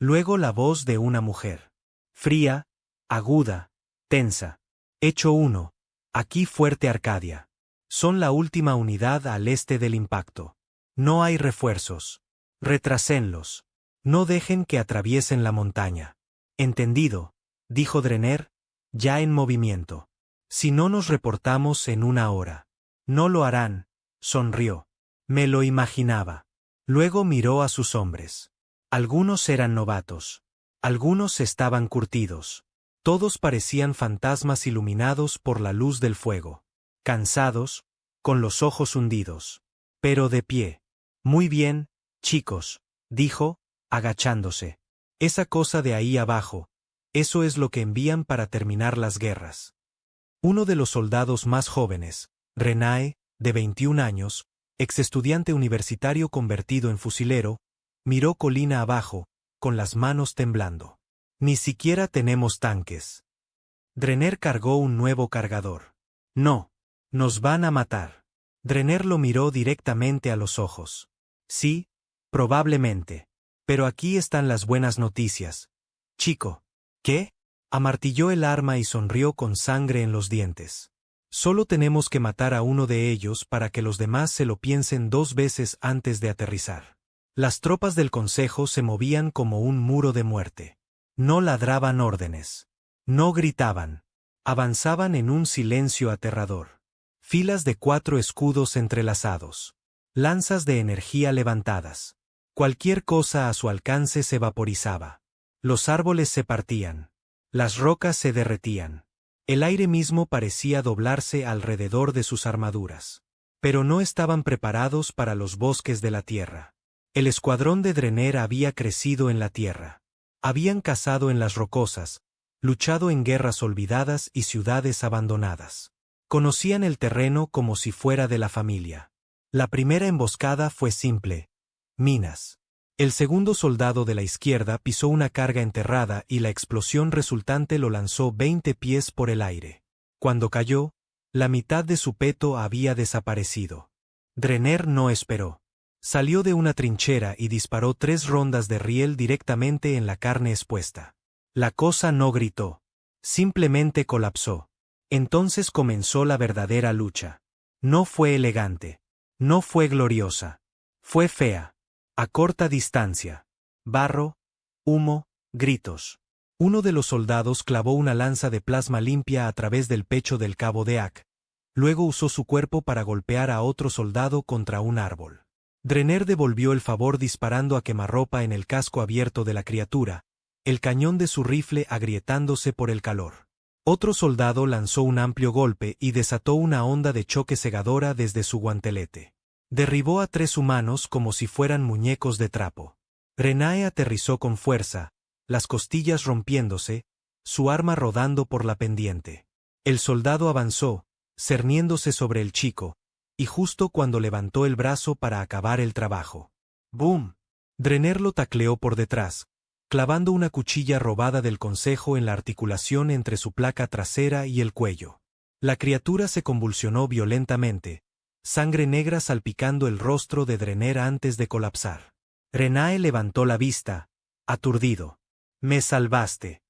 Luego la voz de una mujer. Fría, aguda, tensa. «Hecho 1. Aquí Fuerte Arcadia. Son la última unidad al este del impacto. No hay refuerzos. Retrásenlos. No dejen que atraviesen la montaña». «Entendido», dijo Drenner, ya en movimiento. «Si no nos reportamos en 1 hora». «No lo harán», sonrió. «Me lo imaginaba». Luego miró a sus hombres. Algunos eran novatos. Algunos estaban curtidos. Todos parecían fantasmas iluminados por la luz del fuego. Cansados, con los ojos hundidos. Pero de pie. «Muy bien, chicos», dijo, agachándose. «Esa cosa de ahí abajo, eso es lo que envían para terminar las guerras». Uno de los soldados más jóvenes, Renae, de 21 años, exestudiante universitario convertido en fusilero, miró colina abajo, con las manos temblando. «Ni siquiera tenemos tanques». Drenner cargó un nuevo cargador. «No. Nos van a matar». Drenner lo miró directamente a los ojos. «Sí, probablemente. Pero aquí están las buenas noticias. Chico. ¿Qué? Amartilló el arma y sonrió con sangre en los dientes. Solo tenemos que matar a uno de ellos para que los demás se lo piensen 2 veces antes de aterrizar. Las tropas del consejo se movían como un muro de muerte. No ladraban órdenes. No gritaban. Avanzaban en un silencio aterrador. Filas de 4 escudos entrelazados. Lanzas de energía levantadas. Cualquier cosa a su alcance se vaporizaba. Los árboles se partían. Las rocas se derretían. El aire mismo parecía doblarse alrededor de sus armaduras. Pero no estaban preparados para los bosques de la tierra. El escuadrón de Drenner había crecido en la tierra. Habían cazado en las rocosas, luchado en guerras olvidadas y ciudades abandonadas. Conocían el terreno como si fuera de la familia. La primera emboscada fue simple. Minas. El segundo soldado de la izquierda pisó una carga enterrada y la explosión resultante lo lanzó 20 pies por el aire. Cuando cayó, la mitad de su peto había desaparecido. Drenner no esperó. Salió de una trinchera y disparó 3 rondas de riel directamente en la carne expuesta. La cosa no gritó. Simplemente colapsó. Entonces comenzó la verdadera lucha. No fue elegante. No fue gloriosa. Fue fea. A corta distancia. Barro, humo, gritos. Uno de los soldados clavó una lanza de plasma limpia a través del pecho del cabo de Ak. Luego usó su cuerpo para golpear a otro soldado contra un árbol. Drenner devolvió el favor disparando a quemarropa en el casco abierto de la criatura, el cañón de su rifle agrietándose por el calor. Otro soldado lanzó un amplio golpe y desató una onda de choque cegadora desde su guantelete. Derribó a 3 humanos como si fueran muñecos de trapo. Renae aterrizó con fuerza, las costillas rompiéndose, su arma rodando por la pendiente. El soldado avanzó, cerniéndose sobre el chico, y justo cuando levantó el brazo para acabar el trabajo. ¡Bum! Drenner lo tacleó por detrás, clavando una cuchilla robada del consejo en la articulación entre su placa trasera y el cuello. La criatura se convulsionó violentamente, sangre negra salpicando el rostro de Drenner antes de colapsar. Renae levantó la vista, aturdido. «Me salvaste».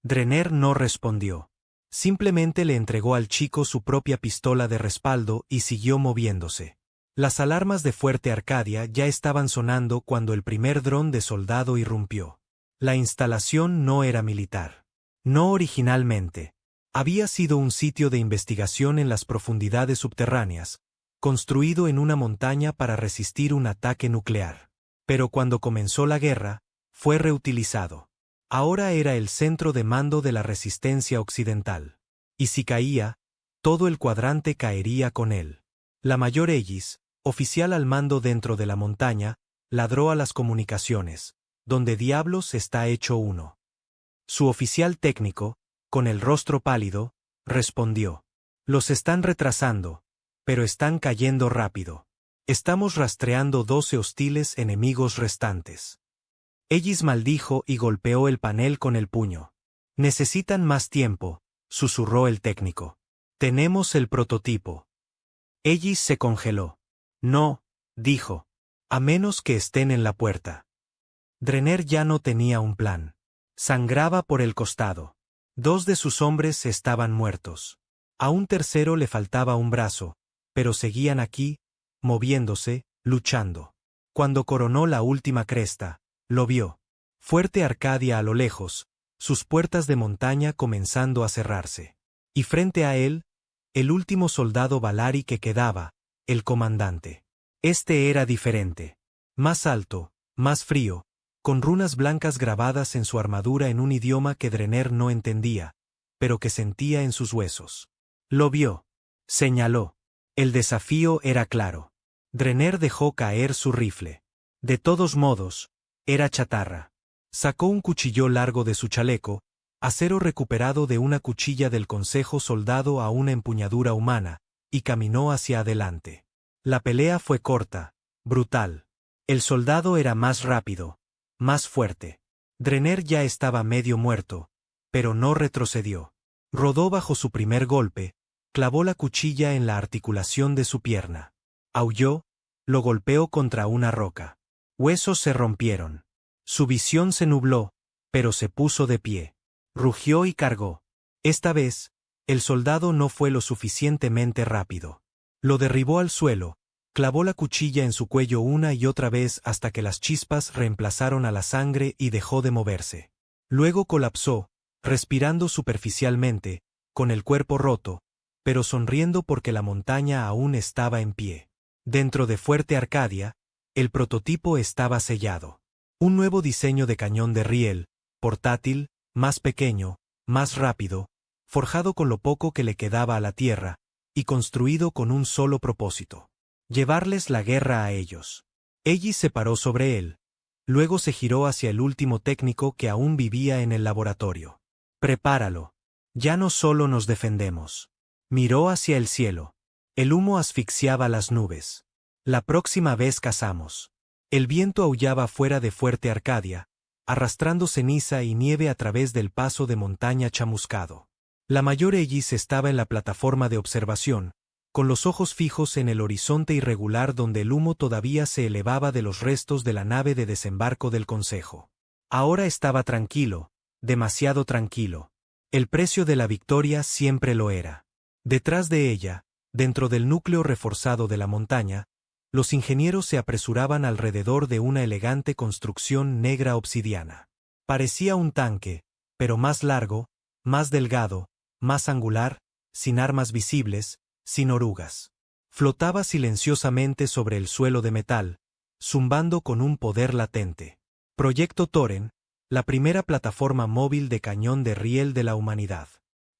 Drenner no respondió. Simplemente le entregó al chico su propia pistola de respaldo y siguió moviéndose. Las alarmas de Fuerte Arcadia ya estaban sonando cuando el primer dron de soldado irrumpió. La instalación no era militar. No originalmente. Había sido un sitio de investigación en las profundidades subterráneas, construido en una montaña para resistir un ataque nuclear. Pero cuando comenzó la guerra, fue reutilizado. Ahora era el centro de mando de la resistencia occidental. Y si caía, todo el cuadrante caería con él. La mayor Ellis, oficial al mando dentro de la montaña, ladró a las comunicaciones, donde diablos está hecho uno. Su oficial técnico, con el rostro pálido, respondió: «Los están retrasando, pero están cayendo rápido. Estamos rastreando 12 hostiles enemigos restantes». Ellis maldijo y golpeó el panel con el puño. «Necesitan más tiempo», susurró el técnico. «Tenemos el prototipo». Ellis se congeló. «No», dijo. «A menos que estén en la puerta». Drenner ya no tenía un plan. Sangraba por el costado. 2 de sus hombres estaban muertos. A un tercero le faltaba un brazo, pero seguían aquí, moviéndose, luchando. Cuando coronó la última cresta, lo vio. Fuerte Arcadia a lo lejos, sus puertas de montaña comenzando a cerrarse. Y frente a él, el último soldado Valari que quedaba, el comandante. Este era diferente. Más alto, más frío, con runas blancas grabadas en su armadura en un idioma que Drenner no entendía, pero que sentía en sus huesos. Lo vio. Señaló. El desafío era claro. Drenner dejó caer su rifle. De todos modos, era chatarra. Sacó un cuchillo largo de su chaleco, acero recuperado de una cuchilla del consejo soldado a una empuñadura humana, y caminó hacia adelante. La pelea fue corta, brutal. El soldado era más rápido, más fuerte. Drenner ya estaba medio muerto, pero no retrocedió. Rodó bajo su primer golpe, clavó la cuchilla en la articulación de su pierna. Aulló, lo golpeó contra una roca. Huesos se rompieron. Su visión se nubló, pero se puso de pie. Rugió y cargó. Esta vez, el soldado no fue lo suficientemente rápido. Lo derribó al suelo, clavó la cuchilla en su cuello una y otra vez hasta que las chispas reemplazaron a la sangre y dejó de moverse. Luego colapsó, respirando superficialmente, con el cuerpo roto, pero sonriendo porque la montaña aún estaba en pie. Dentro de Fuerte Arcadia, el prototipo estaba sellado. Un nuevo diseño de cañón de riel, portátil, más pequeño, más rápido, forjado con lo poco que le quedaba a la tierra, y construido con un solo propósito: llevarles la guerra a ellos. Ellis se paró sobre él. Luego se giró hacia el último técnico que aún vivía en el laboratorio. Prepáralo. Ya no solo nos defendemos. Miró hacia el cielo. El humo asfixiaba las nubes. La próxima vez cazamos. El viento aullaba fuera de Fuerte Arcadia, arrastrando ceniza y nieve a través del paso de montaña chamuscado. La mayor Ellis estaba en la plataforma de observación, con los ojos fijos en el horizonte irregular donde el humo todavía se elevaba de los restos de la nave de desembarco del Consejo. Ahora estaba tranquilo, demasiado tranquilo. El precio de la victoria siempre lo era. Detrás de ella, dentro del núcleo reforzado de la montaña, los ingenieros se apresuraban alrededor de una elegante construcción negra obsidiana. Parecía un tanque, pero más largo, más delgado, más angular, sin armas visibles, sin orugas. Flotaba silenciosamente sobre el suelo de metal, zumbando con un poder latente. Proyecto Thorin, la primera plataforma móvil de cañón de riel de la humanidad.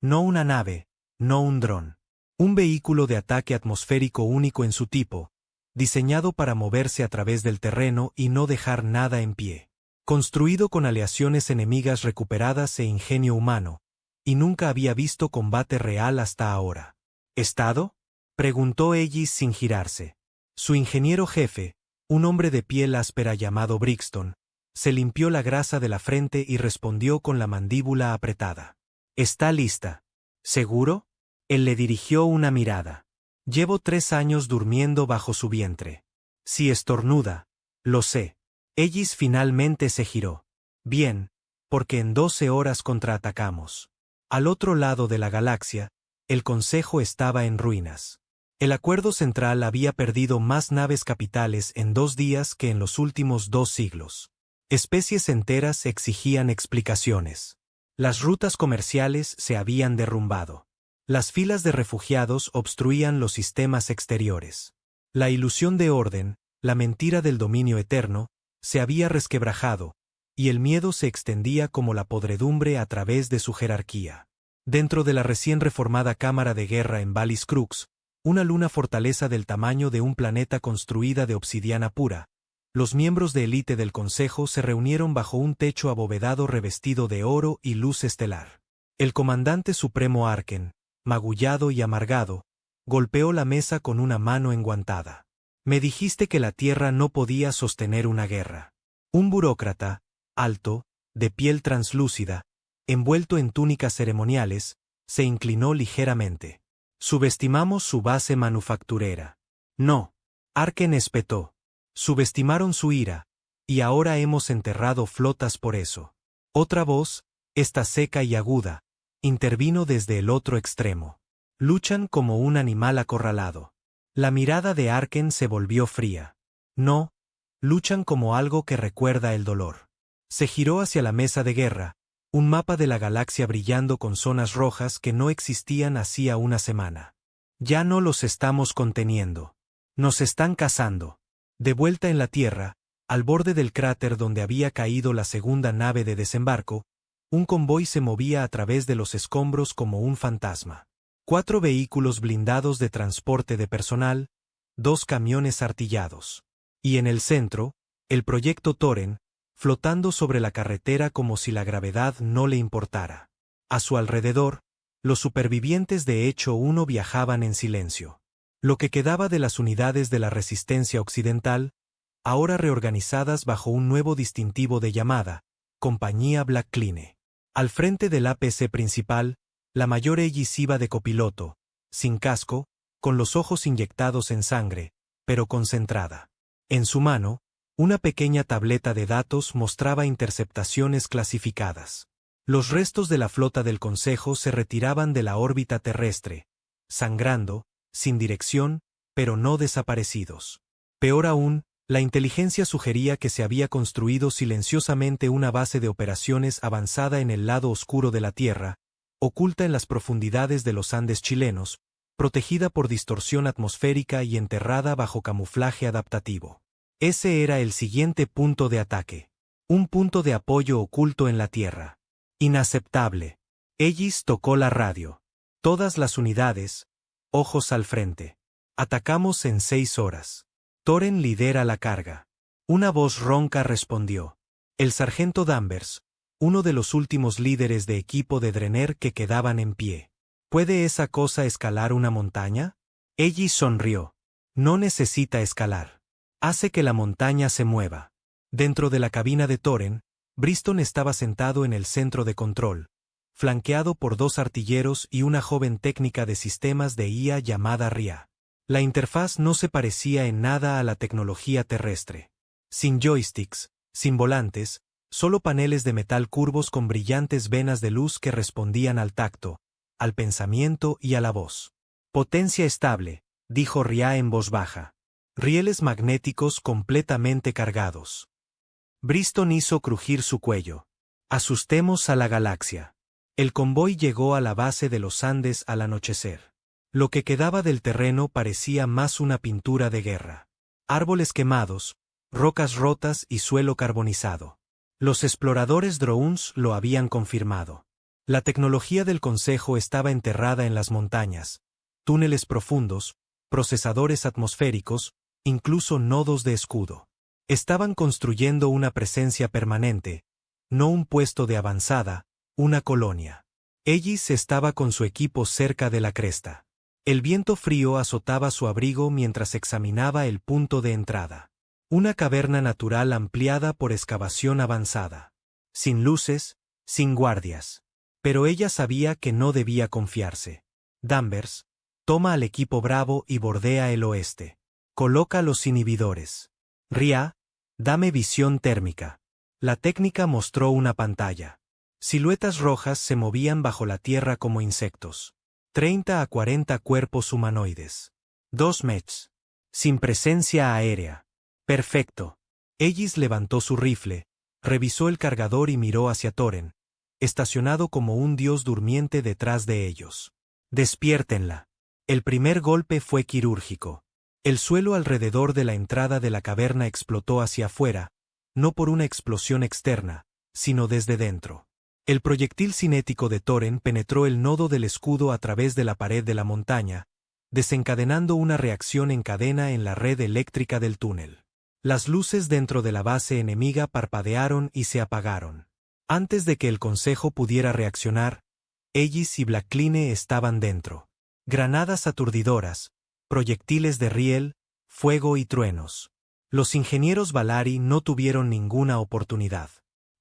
No una nave, no un dron. Un vehículo de ataque atmosférico único en su tipo, diseñado para moverse a través del terreno y no dejar nada en pie. Construido con aleaciones enemigas recuperadas e ingenio humano, y nunca había visto combate real hasta ahora. ¿Estado?, preguntó Ellis sin girarse. Su ingeniero jefe, un hombre de piel áspera llamado Brixton, se limpió la grasa de la frente y respondió con la mandíbula apretada. «Está lista». «¿Seguro?». Él le dirigió una mirada. «Llevo 3 años durmiendo bajo su vientre. Si estornuda, lo sé». Ellis finalmente se giró. «Bien, porque en 12 horas contraatacamos». Al otro lado de la galaxia, el Consejo estaba en ruinas. El Acuerdo Central había perdido más naves capitales en 2 días que en los últimos 2 siglos. Especies enteras exigían explicaciones. Las rutas comerciales se habían derrumbado. Las filas de refugiados obstruían los sistemas exteriores. La ilusión de orden, la mentira del dominio eterno, se había resquebrajado, y el miedo se extendía como la podredumbre a través de su jerarquía. Dentro de la recién reformada Cámara de Guerra en Valis Crux, una luna fortaleza del tamaño de un planeta construida de obsidiana pura, los miembros de élite del Consejo se reunieron bajo un techo abovedado revestido de oro y luz estelar. El comandante supremo Arken, magullado y amargado, golpeó la mesa con una mano enguantada. «Me dijiste que la Tierra no podía sostener una guerra». Un burócrata, alto, de piel translúcida, envuelto en túnicas ceremoniales, se inclinó ligeramente. «Subestimamos su base manufacturera». «No». Arken espetó. «Subestimaron su ira, y ahora hemos enterrado flotas por eso». Otra voz, esta seca y aguda, intervino desde el otro extremo. «Luchan como un animal acorralado». La mirada de Arken se volvió fría. «No, luchan como algo que recuerda el dolor». Se giró hacia la mesa de guerra, un mapa de la galaxia brillando con zonas rojas que no existían hacía una semana. «Ya no los estamos conteniendo. Nos están cazando». De vuelta en la Tierra, al borde del cráter donde había caído la segunda nave de desembarco, un convoy se movía a través de los escombros como un fantasma. 4 vehículos blindados de transporte de personal, 2 camiones artillados. Y en el centro, el proyecto Thorin, flotando sobre la carretera como si la gravedad no le importara. A su alrededor, los supervivientes de Hecho 1 viajaban en silencio. Lo que quedaba de las unidades de la resistencia occidental, ahora reorganizadas bajo un nuevo distintivo de llamada, Compañía Black Cline. Al frente del APC principal, la mayor Ellis iba de copiloto, sin casco, con los ojos inyectados en sangre, pero concentrada. En su mano, Una pequeña tableta de datos mostraba interceptaciones clasificadas. Los restos de la flota del Consejo se retiraban de la órbita terrestre, sangrando, sin dirección, pero no desaparecidos. Peor aún, la inteligencia sugería que se había construido silenciosamente una base de operaciones avanzada en el lado oscuro de la Tierra, oculta en las profundidades de los Andes chilenos, protegida por distorsión atmosférica y enterrada bajo camuflaje adaptativo. Ese era el siguiente punto de ataque. Un punto de apoyo oculto en la Tierra. Inaceptable. Ellis tocó la radio. Todas las unidades, ojos al frente. Atacamos en 6 horas. Thoren lidera la carga. Una voz ronca respondió. El sargento Danvers, uno de los últimos líderes de equipo de Drener que quedaban en pie. ¿Puede esa cosa escalar una montaña? Ellis sonrió. No necesita escalar. Hace que la montaña se mueva. Dentro de la cabina de Thoren, Briston estaba sentado en el centro de control, flanqueado por 2 artilleros y una joven técnica de sistemas de IA llamada Ria. La interfaz no se parecía en nada a la tecnología terrestre. Sin joysticks, sin volantes, solo paneles de metal curvos con brillantes venas de luz que respondían al tacto, al pensamiento y a la voz. Potencia estable, dijo Ria en voz baja. Rieles magnéticos completamente cargados. Briston hizo crujir su cuello. Asustemos a la galaxia. El convoy llegó a la base de los Andes al anochecer. Lo que quedaba del terreno parecía más una pintura de guerra. Árboles quemados, rocas rotas y suelo carbonizado. Los exploradores drones lo habían confirmado. La tecnología del Consejo estaba enterrada en las montañas, túneles profundos, procesadores atmosféricos, incluso nodos de escudo. Estaban construyendo una presencia permanente, no un puesto de avanzada, una colonia. Ellis estaba con su equipo cerca de la cresta. El viento frío azotaba su abrigo mientras examinaba el punto de entrada. Una caverna natural ampliada por excavación avanzada. Sin luces, sin guardias. Pero ella sabía que no debía confiarse. Danvers, toma al equipo Bravo y bordea el oeste. Coloca los inhibidores. Ria, dame visión térmica. La técnica mostró una pantalla. Siluetas rojas se movían bajo la tierra como insectos. 30 a 40 cuerpos humanoides. 2 mechs. Sin presencia aérea. Perfecto. Ellis levantó su rifle, revisó el cargador y miró hacia Thoren, estacionado como un dios durmiente detrás de ellos. Despiértenla. El primer golpe fue quirúrgico. El suelo alrededor de la entrada de la caverna explotó hacia afuera, no por una explosión externa, sino desde dentro. El proyectil cinético de Thoren penetró el nodo del escudo a través de la pared de la montaña, desencadenando una reacción en cadena en la red eléctrica del túnel. Las luces dentro de la base enemiga parpadearon y se apagaron. Antes de que el Consejo pudiera reaccionar, Ellis y Blackline estaban dentro. Granadas aturdidoras, proyectiles de riel, fuego y truenos. Los ingenieros Valari no tuvieron ninguna oportunidad.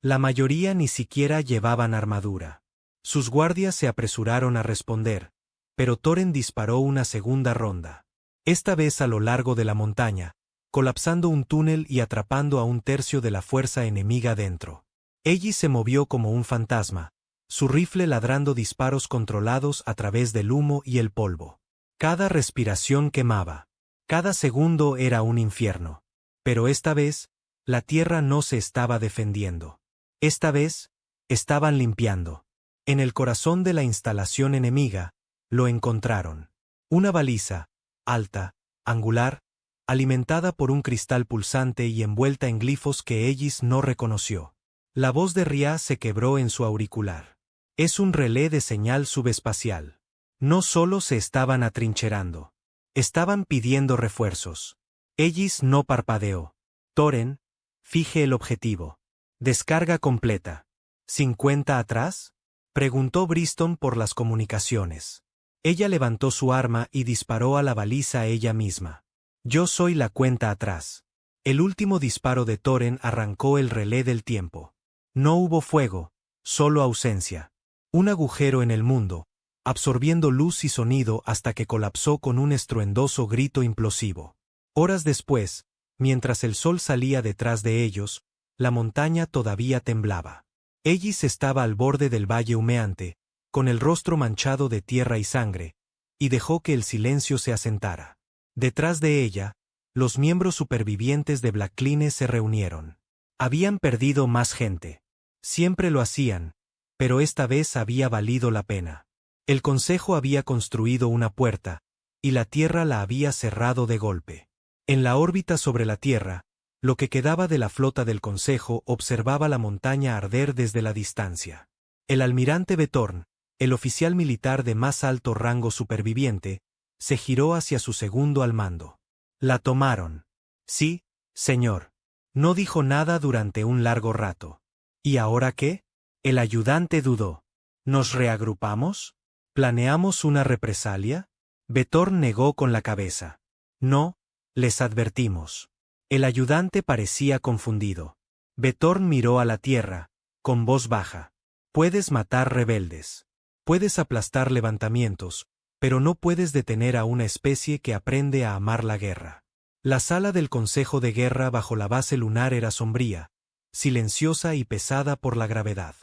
La mayoría ni siquiera llevaban armadura. Sus guardias se apresuraron a responder, pero Thoren disparó una segunda ronda. Esta vez a lo largo de la montaña, colapsando un túnel y atrapando a un tercio de la fuerza enemiga dentro. Ellis se movió como un fantasma, su rifle ladrando disparos controlados a través del humo y el polvo. Cada respiración quemaba. Cada segundo era un infierno. Pero esta vez, la tierra no se estaba defendiendo. Esta vez, estaban limpiando. En el corazón de la instalación enemiga, lo encontraron. Una baliza, alta, angular, alimentada por un cristal pulsante y envuelta en glifos que Ellis no reconoció. La voz de Ria se quebró en su auricular. Es un relé de señal subespacial. No solo se estaban atrincherando. Estaban pidiendo refuerzos. Ellis no parpadeó. Thoren, fije el objetivo. Descarga completa. ¿50 atrás? Preguntó Briston por las comunicaciones. Ella levantó su arma y disparó a la baliza ella misma. Yo soy la cuenta atrás. El último disparo de Thoren arrancó el relé del tiempo. No hubo fuego, solo ausencia. Un agujero en el mundo, absorbiendo luz y sonido hasta que colapsó con un estruendoso grito implosivo. Horas después, Mientras el sol salía detrás de ellos, la montaña todavía temblaba. Ellis estaba al borde del valle humeante, con el rostro manchado de tierra y sangre, y dejó que el silencio se asentara. Detrás de ella, los miembros supervivientes de Blackline se reunieron. Habían perdido más gente. Siempre lo hacían, pero esta vez había valido la pena. El consejo había construido una puerta, y la Tierra la había cerrado de golpe. En la órbita sobre la Tierra, lo que quedaba de la flota del consejo observaba la montaña arder desde la distancia. El almirante Betorn, el oficial militar de más alto rango superviviente, se giró hacia su segundo al mando. La tomaron. Sí, señor. No dijo nada durante un largo rato. ¿Y ahora qué? El ayudante dudó. ¿Nos reagrupamos? ¿Planeamos una represalia? Betorn negó con la cabeza. No, les advertimos. El ayudante parecía confundido. Betorn miró a la tierra, con voz baja. Puedes matar rebeldes. Puedes aplastar levantamientos, pero no puedes detener a una especie que aprende a amar la guerra. La sala del Consejo de Guerra bajo la base lunar era sombría, silenciosa y pesada por la gravedad.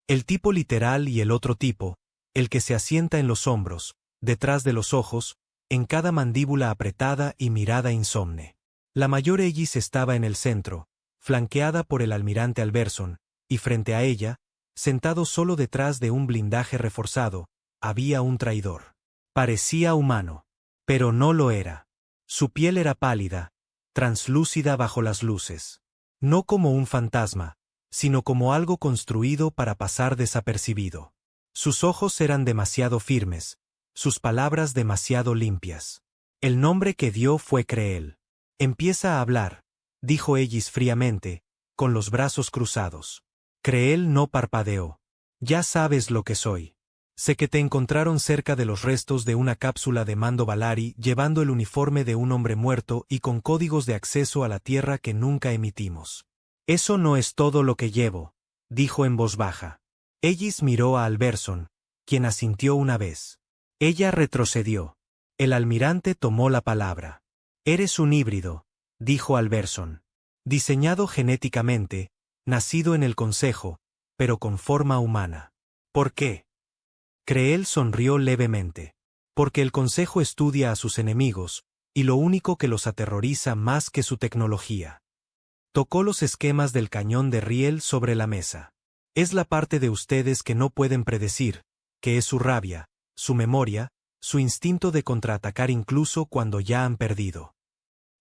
El tipo literal y el otro tipo, el que se asienta en los hombros, detrás de los ojos, en cada mandíbula apretada y mirada insomne. La mayor Ellis estaba en el centro, flanqueada por el almirante Alberson, y frente a ella, sentado solo detrás de un blindaje reforzado, había un traidor. Parecía humano, pero no lo era. Su piel era pálida, translúcida bajo las luces. No como un fantasma, sino como algo construido para pasar desapercibido. Sus ojos eran demasiado firmes, sus palabras demasiado limpias. El nombre que dio fue Creel. Empieza a hablar, dijo Ellis fríamente, con los brazos cruzados. Creel no parpadeó. Ya sabes lo que soy. Sé que te encontraron cerca de los restos de una cápsula de Mando Valari llevando el uniforme de un hombre muerto y con códigos de acceso a la Tierra que nunca emitimos. Eso no es todo lo que llevo, dijo en voz baja. Ellis miró a Alberson, quien asintió una vez. Ella retrocedió. El almirante tomó la palabra. Eres un híbrido, dijo Alberson. Diseñado genéticamente, nacido en el Consejo, pero con forma humana. ¿Por qué? Creel sonrió levemente. Porque el Consejo estudia a sus enemigos, y lo único que los aterroriza más que su tecnología. Tocó los esquemas del cañón de riel sobre la mesa. Es la parte de ustedes que no pueden predecir, que es su rabia, su memoria, su instinto de contraatacar incluso cuando ya han perdido.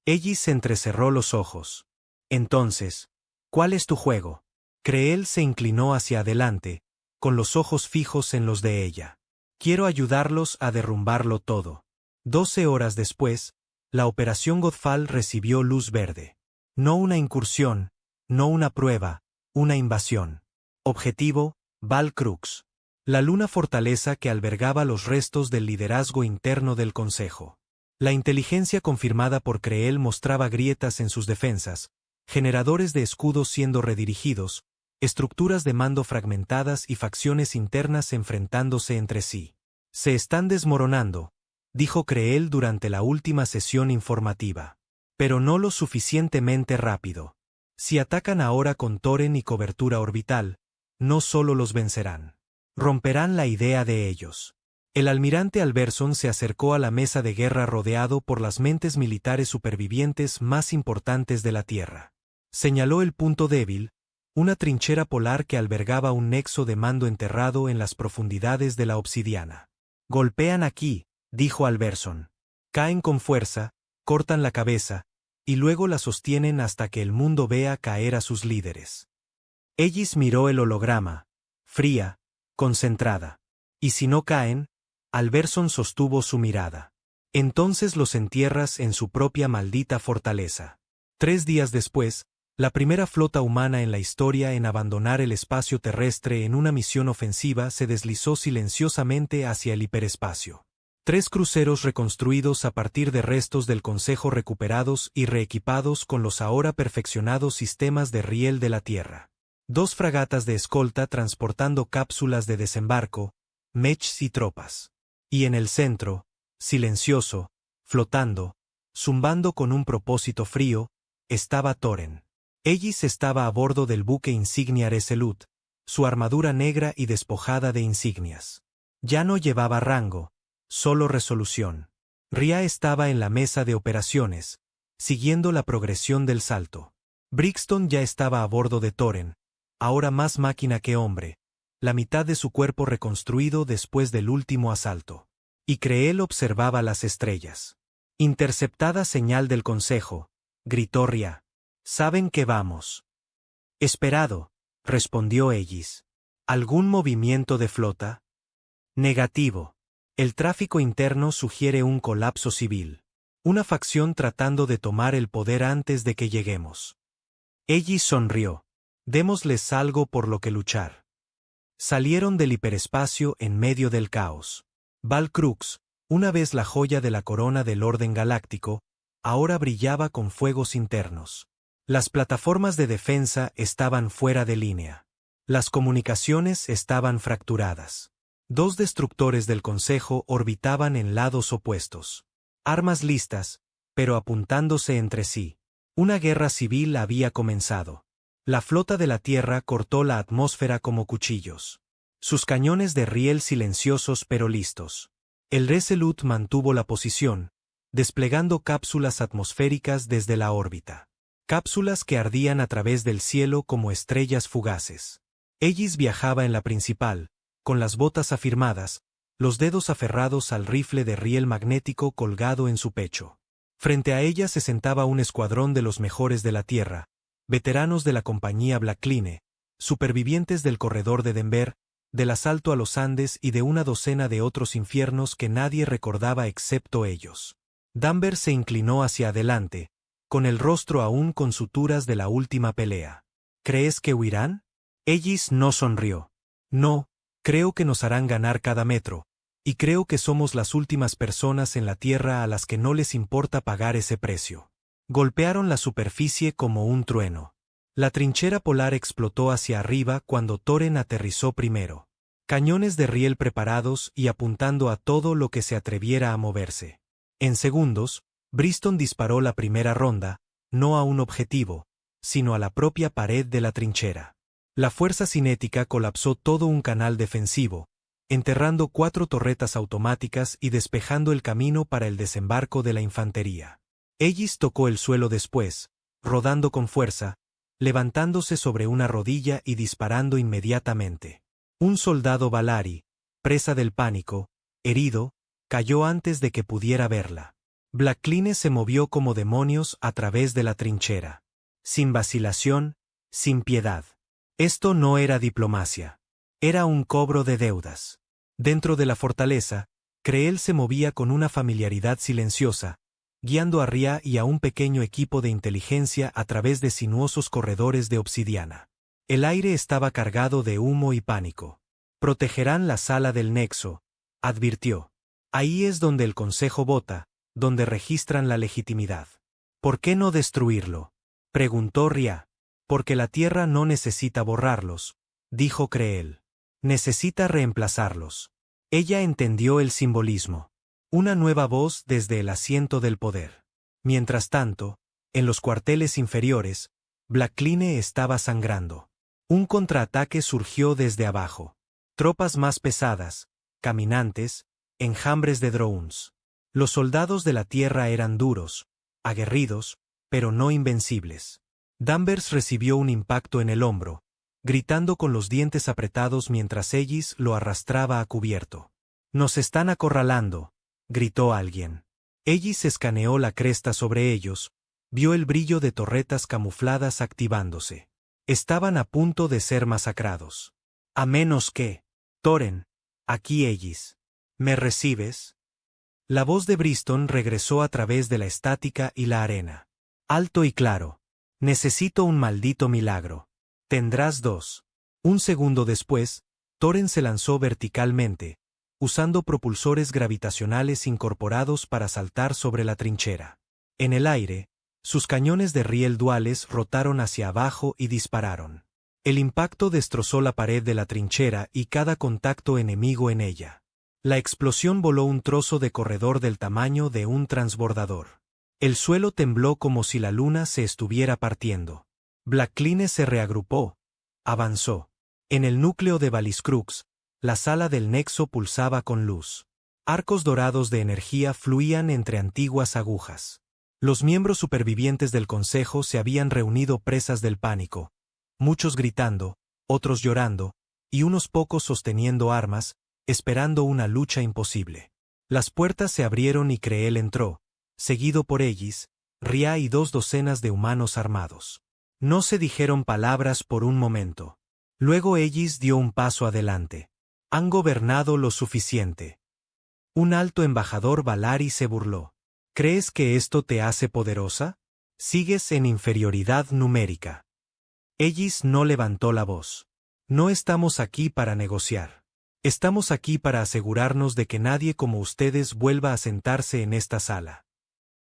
Ellis entrecerró los ojos. Entonces, ¿cuál es tu juego? Creel se inclinó hacia adelante, con los ojos fijos en los de ella. Quiero ayudarlos a derrumbarlo todo. 12 horas después, la Operación Godfall recibió luz verde. No una incursión, no una prueba, una invasión. Objetivo, Val Crux. La luna fortaleza que albergaba los restos del liderazgo interno del Consejo. La inteligencia confirmada por Creel mostraba grietas en sus defensas, generadores de escudos siendo redirigidos, estructuras de mando fragmentadas y facciones internas enfrentándose entre sí. Se están desmoronando, dijo Creel durante la última sesión informativa. Pero no lo suficientemente rápido. Si atacan ahora con Toren y cobertura orbital, no solo los vencerán. Romperán la idea de ellos. El almirante Alberson se acercó a la mesa de guerra rodeado por las mentes militares supervivientes más importantes de la Tierra. Señaló el punto débil, una trinchera polar que albergaba un nexo de mando enterrado en las profundidades de la obsidiana. Golpean aquí, dijo Alberson. Caen con fuerza, cortan la cabeza, y luego la sostienen hasta que el mundo vea caer a sus líderes. Ellis miró el holograma, fría, concentrada. Y si no caen, Alberson sostuvo su mirada. Entonces los entierras en su propia maldita fortaleza. 3 días después, la primera flota humana en la historia en abandonar el espacio terrestre en una misión ofensiva se deslizó silenciosamente hacia el hiperespacio. 3 cruceros reconstruidos a partir de restos del Consejo recuperados y reequipados con los ahora perfeccionados sistemas de riel de la Tierra. 2 fragatas de escolta transportando cápsulas de desembarco, mechs y tropas. Y en el centro, silencioso, flotando, zumbando con un propósito frío, estaba Thoren. Aegis estaba a bordo del buque insignia Resolute, su armadura negra y despojada de insignias. Ya no llevaba rango, solo resolución. Rhea estaba en la mesa de operaciones, siguiendo la progresión del salto. Brixton ya estaba a bordo de Thoren, ahora más máquina que hombre, la mitad de su cuerpo reconstruido después del último asalto. Y Creel observaba las estrellas. Interceptada señal del consejo, gritó Rhea. Saben que vamos. Esperado, respondió Aegis. ¿Algún movimiento de flota? Negativo. El tráfico interno sugiere un colapso civil. Una facción tratando de tomar el poder antes de que lleguemos. Aegis sonrió. Démosles algo por lo que luchar. Salieron del hiperespacio en medio del caos. Val Crux, una vez la joya de la corona del orden galáctico, ahora brillaba con fuegos internos. Las plataformas de defensa estaban fuera de línea. Las comunicaciones estaban fracturadas. Dos destructores del Consejo orbitaban en lados opuestos. Armas listas, pero apuntándose entre sí. Una guerra civil había comenzado. La flota de la Tierra cortó la atmósfera como cuchillos. Sus cañones de riel silenciosos pero listos. El Resolute mantuvo la posición, desplegando cápsulas atmosféricas desde la órbita. Cápsulas que ardían a través del cielo como estrellas fugaces. Aegis viajaba en la principal, con las botas afirmadas, los dedos aferrados al rifle de riel magnético colgado en su pecho. Frente a ella se sentaba un escuadrón de los mejores de la Tierra, veteranos de la compañía Blackline, supervivientes del corredor de Denver, del asalto a los Andes y de una docena de otros infiernos que nadie recordaba excepto ellos. Danvers se inclinó hacia adelante, con el rostro aún con suturas de la última pelea. ¿Crees que huirán? Aegis no sonrió. No, creo que nos harán ganar cada metro, y creo que somos las últimas personas en la Tierra a las que no les importa pagar ese precio. Golpearon la superficie como un trueno. La trinchera polar explotó hacia arriba cuando Thoren aterrizó primero. Cañones de riel preparados y apuntando a todo lo que se atreviera a moverse. En segundos, Brixton disparó la primera ronda, no a un objetivo, sino a la propia pared de la trinchera. La fuerza cinética colapsó todo un canal defensivo, enterrando 4 torretas automáticas y despejando el camino para el desembarco de la infantería. Aegis tocó el suelo después, rodando con fuerza, levantándose sobre una rodilla y disparando inmediatamente. Un soldado Valari, presa del pánico, herido, cayó antes de que pudiera verla. Blackline se movió como demonios a través de la trinchera. Sin vacilación, sin piedad. Esto no era diplomacia. Era un cobro de deudas. Dentro de la fortaleza, Creel se movía con una familiaridad silenciosa, guiando a Rhea y a un pequeño equipo de inteligencia a través de sinuosos corredores de obsidiana. El aire estaba cargado de humo y pánico. Protegerán la sala del Nexo, advirtió. Ahí es donde el Consejo vota, donde registran la legitimidad. ¿Por qué no destruirlo?, preguntó Rhea. Porque la Tierra no necesita borrarlos, dijo Creel. Necesita reemplazarlos. Ella entendió el simbolismo. Una nueva voz desde el asiento del poder. Mientras tanto, en los cuarteles inferiores, Blackline estaba sangrando. Un contraataque surgió desde abajo. Tropas más pesadas, caminantes, enjambres de drones. Los soldados de la Tierra eran duros, aguerridos, pero no invencibles. Danvers recibió un impacto en el hombro, gritando con los dientes apretados mientras Aegis lo arrastraba a cubierto. «Nos están acorralando», gritó alguien. Aegis escaneó la cresta sobre ellos, vio el brillo de torretas camufladas activándose. Estaban a punto de ser masacrados. A menos que... Thoren, aquí Aegis. ¿Me recibes? La voz de Brixton regresó a través de la estática y la arena. Alto y claro. Necesito un maldito milagro. Tendrás 2. Un segundo después, Thoren se lanzó verticalmente, usando propulsores gravitacionales incorporados para saltar sobre la trinchera. En el aire, sus cañones de riel duales rotaron hacia abajo y dispararon. El impacto destrozó la pared de la trinchera y cada contacto enemigo en ella. La explosión voló un trozo de corredor del tamaño de un transbordador. El suelo tembló como si la luna se estuviera partiendo. Blackcline se reagrupó. Avanzó. En el núcleo de Valiscrux, la sala del nexo pulsaba con luz. Arcos dorados de energía fluían entre antiguas agujas. Los miembros supervivientes del consejo se habían reunido presas del pánico, muchos gritando, otros llorando, y unos pocos sosteniendo armas, esperando una lucha imposible. Las puertas se abrieron y Creel entró, seguido por Ellis, Ria y 2 docenas de humanos armados. No se dijeron palabras por un momento. Luego Ellis dio un paso adelante. Han gobernado lo suficiente. Un alto embajador Valari se burló. ¿Crees que esto te hace poderosa? Sigues en inferioridad numérica. Ellis no levantó la voz. No estamos aquí para negociar. Estamos aquí para asegurarnos de que nadie como ustedes vuelva a sentarse en esta sala.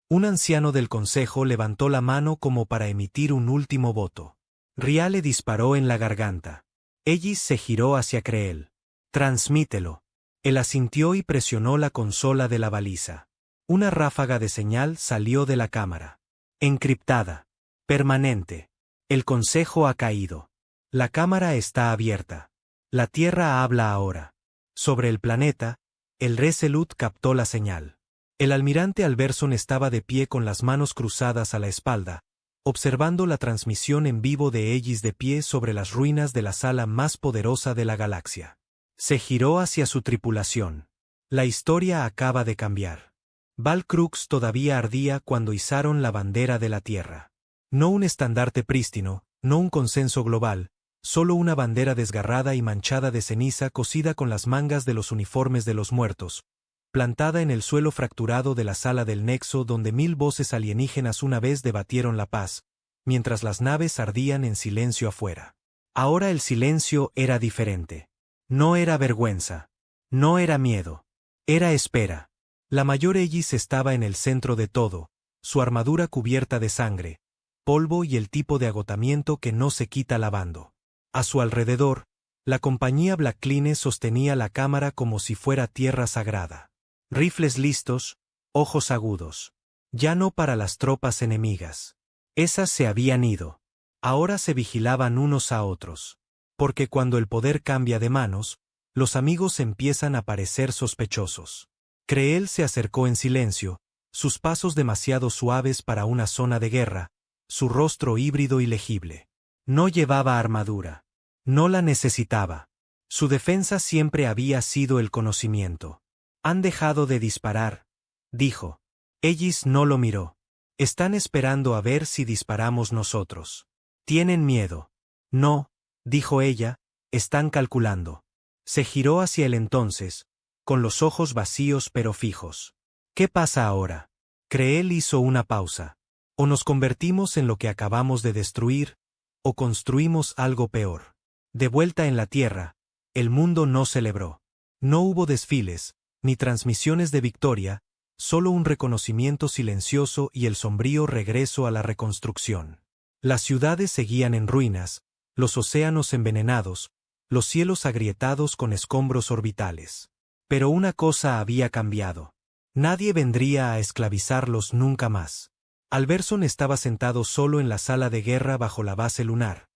Un anciano del consejo levantó la mano como para emitir un último voto. Ria le disparó en la garganta. Ellis se giró hacia Creel. Transmítelo. Él asintió y presionó la consola de la baliza. Una ráfaga de señal salió de la cámara. Encriptada. Permanente. El consejo ha caído. La cámara está abierta. La Tierra habla ahora. Sobre el planeta, el Resolute captó la señal. El almirante Alberson estaba de pie con las manos cruzadas a la espalda, observando la transmisión en vivo de Ellis de pie sobre las ruinas de la sala más poderosa de la galaxia. Se giró hacia su tripulación. La historia acaba de cambiar. Valcrux todavía ardía cuando izaron la bandera de la Tierra. No un estandarte prístino, no un consenso global, solo una bandera desgarrada y manchada de ceniza cosida con las mangas de los uniformes de los muertos, plantada en el suelo fracturado de la sala del nexo donde 1000 voces alienígenas una vez debatieron la paz, mientras las naves ardían en silencio afuera. Ahora el silencio era diferente. No era vergüenza. No era miedo. Era espera. La mayor Ellis estaba en el centro de todo, su armadura cubierta de sangre, polvo y el tipo de agotamiento que no se quita lavando. A su alrededor, la compañía Blackcline sostenía la cámara como si fuera tierra sagrada. Rifles listos, ojos agudos. Ya no para las tropas enemigas. Esas se habían ido. Ahora se vigilaban unos a otros. Porque cuando el poder cambia de manos, los amigos empiezan a parecer sospechosos. Creel se acercó en silencio, sus pasos demasiado suaves para una zona de guerra, su rostro híbrido y legible. No llevaba armadura. No la necesitaba. Su defensa siempre había sido el conocimiento. Han dejado de disparar, dijo. Ellis no lo miró. Están esperando a ver si disparamos nosotros. Tienen miedo. No, dijo ella, están calculando. Se giró hacia él entonces, con los ojos vacíos pero fijos. ¿Qué pasa ahora? Creel hizo una pausa. O nos convertimos en lo que acabamos de destruir, o construimos algo peor. De vuelta en la Tierra, el mundo no celebró. No hubo desfiles, ni transmisiones de victoria, solo un reconocimiento silencioso y el sombrío regreso a la reconstrucción. Las ciudades seguían en ruinas, los océanos envenenados, los cielos agrietados con escombros orbitales. Pero una cosa había cambiado. Nadie vendría a esclavizarlos nunca más. Alberson estaba sentado solo en la sala de guerra bajo la base lunar,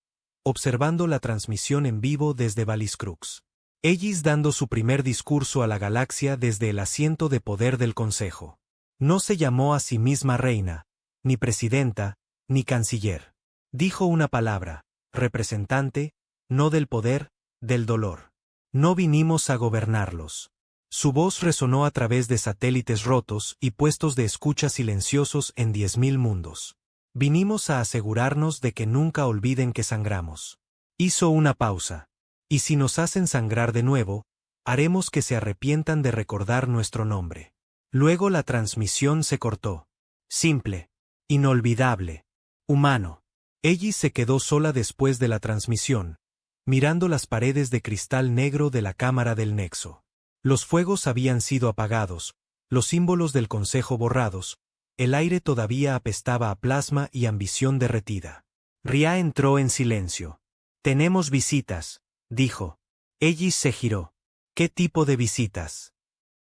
observando la transmisión en vivo desde Valiscrux. Ellis dando su primer discurso a la galaxia desde el asiento de poder del Consejo. No se llamó a sí misma reina, ni presidenta, ni canciller. Dijo una palabra, representante, no del poder, del dolor. No vinimos a gobernarlos. Su voz resonó a través de satélites rotos y puestos de escucha silenciosos en 10.000 mundos. Vinimos a asegurarnos de que nunca olviden que sangramos. Hizo una pausa. Y si nos hacen sangrar de nuevo, haremos que se arrepientan de recordar nuestro nombre. Luego la transmisión se cortó. Simple. Inolvidable. Humano. Ellis se quedó sola después de la transmisión, mirando las paredes de cristal negro de la cámara del nexo. Los fuegos habían sido apagados, los símbolos del consejo borrados, el aire todavía apestaba a plasma y ambición derretida. Ria entró en silencio. Tenemos visitas, dijo. Ellis se giró. ¿Qué tipo de visitas?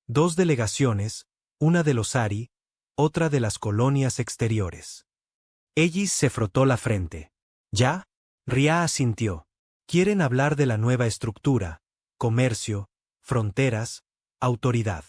2 delegaciones, una de los Ari, otra de las colonias exteriores. Ellis se frotó la frente. ¿Ya? Ria asintió. Quieren hablar de la nueva estructura, comercio, fronteras, autoridad.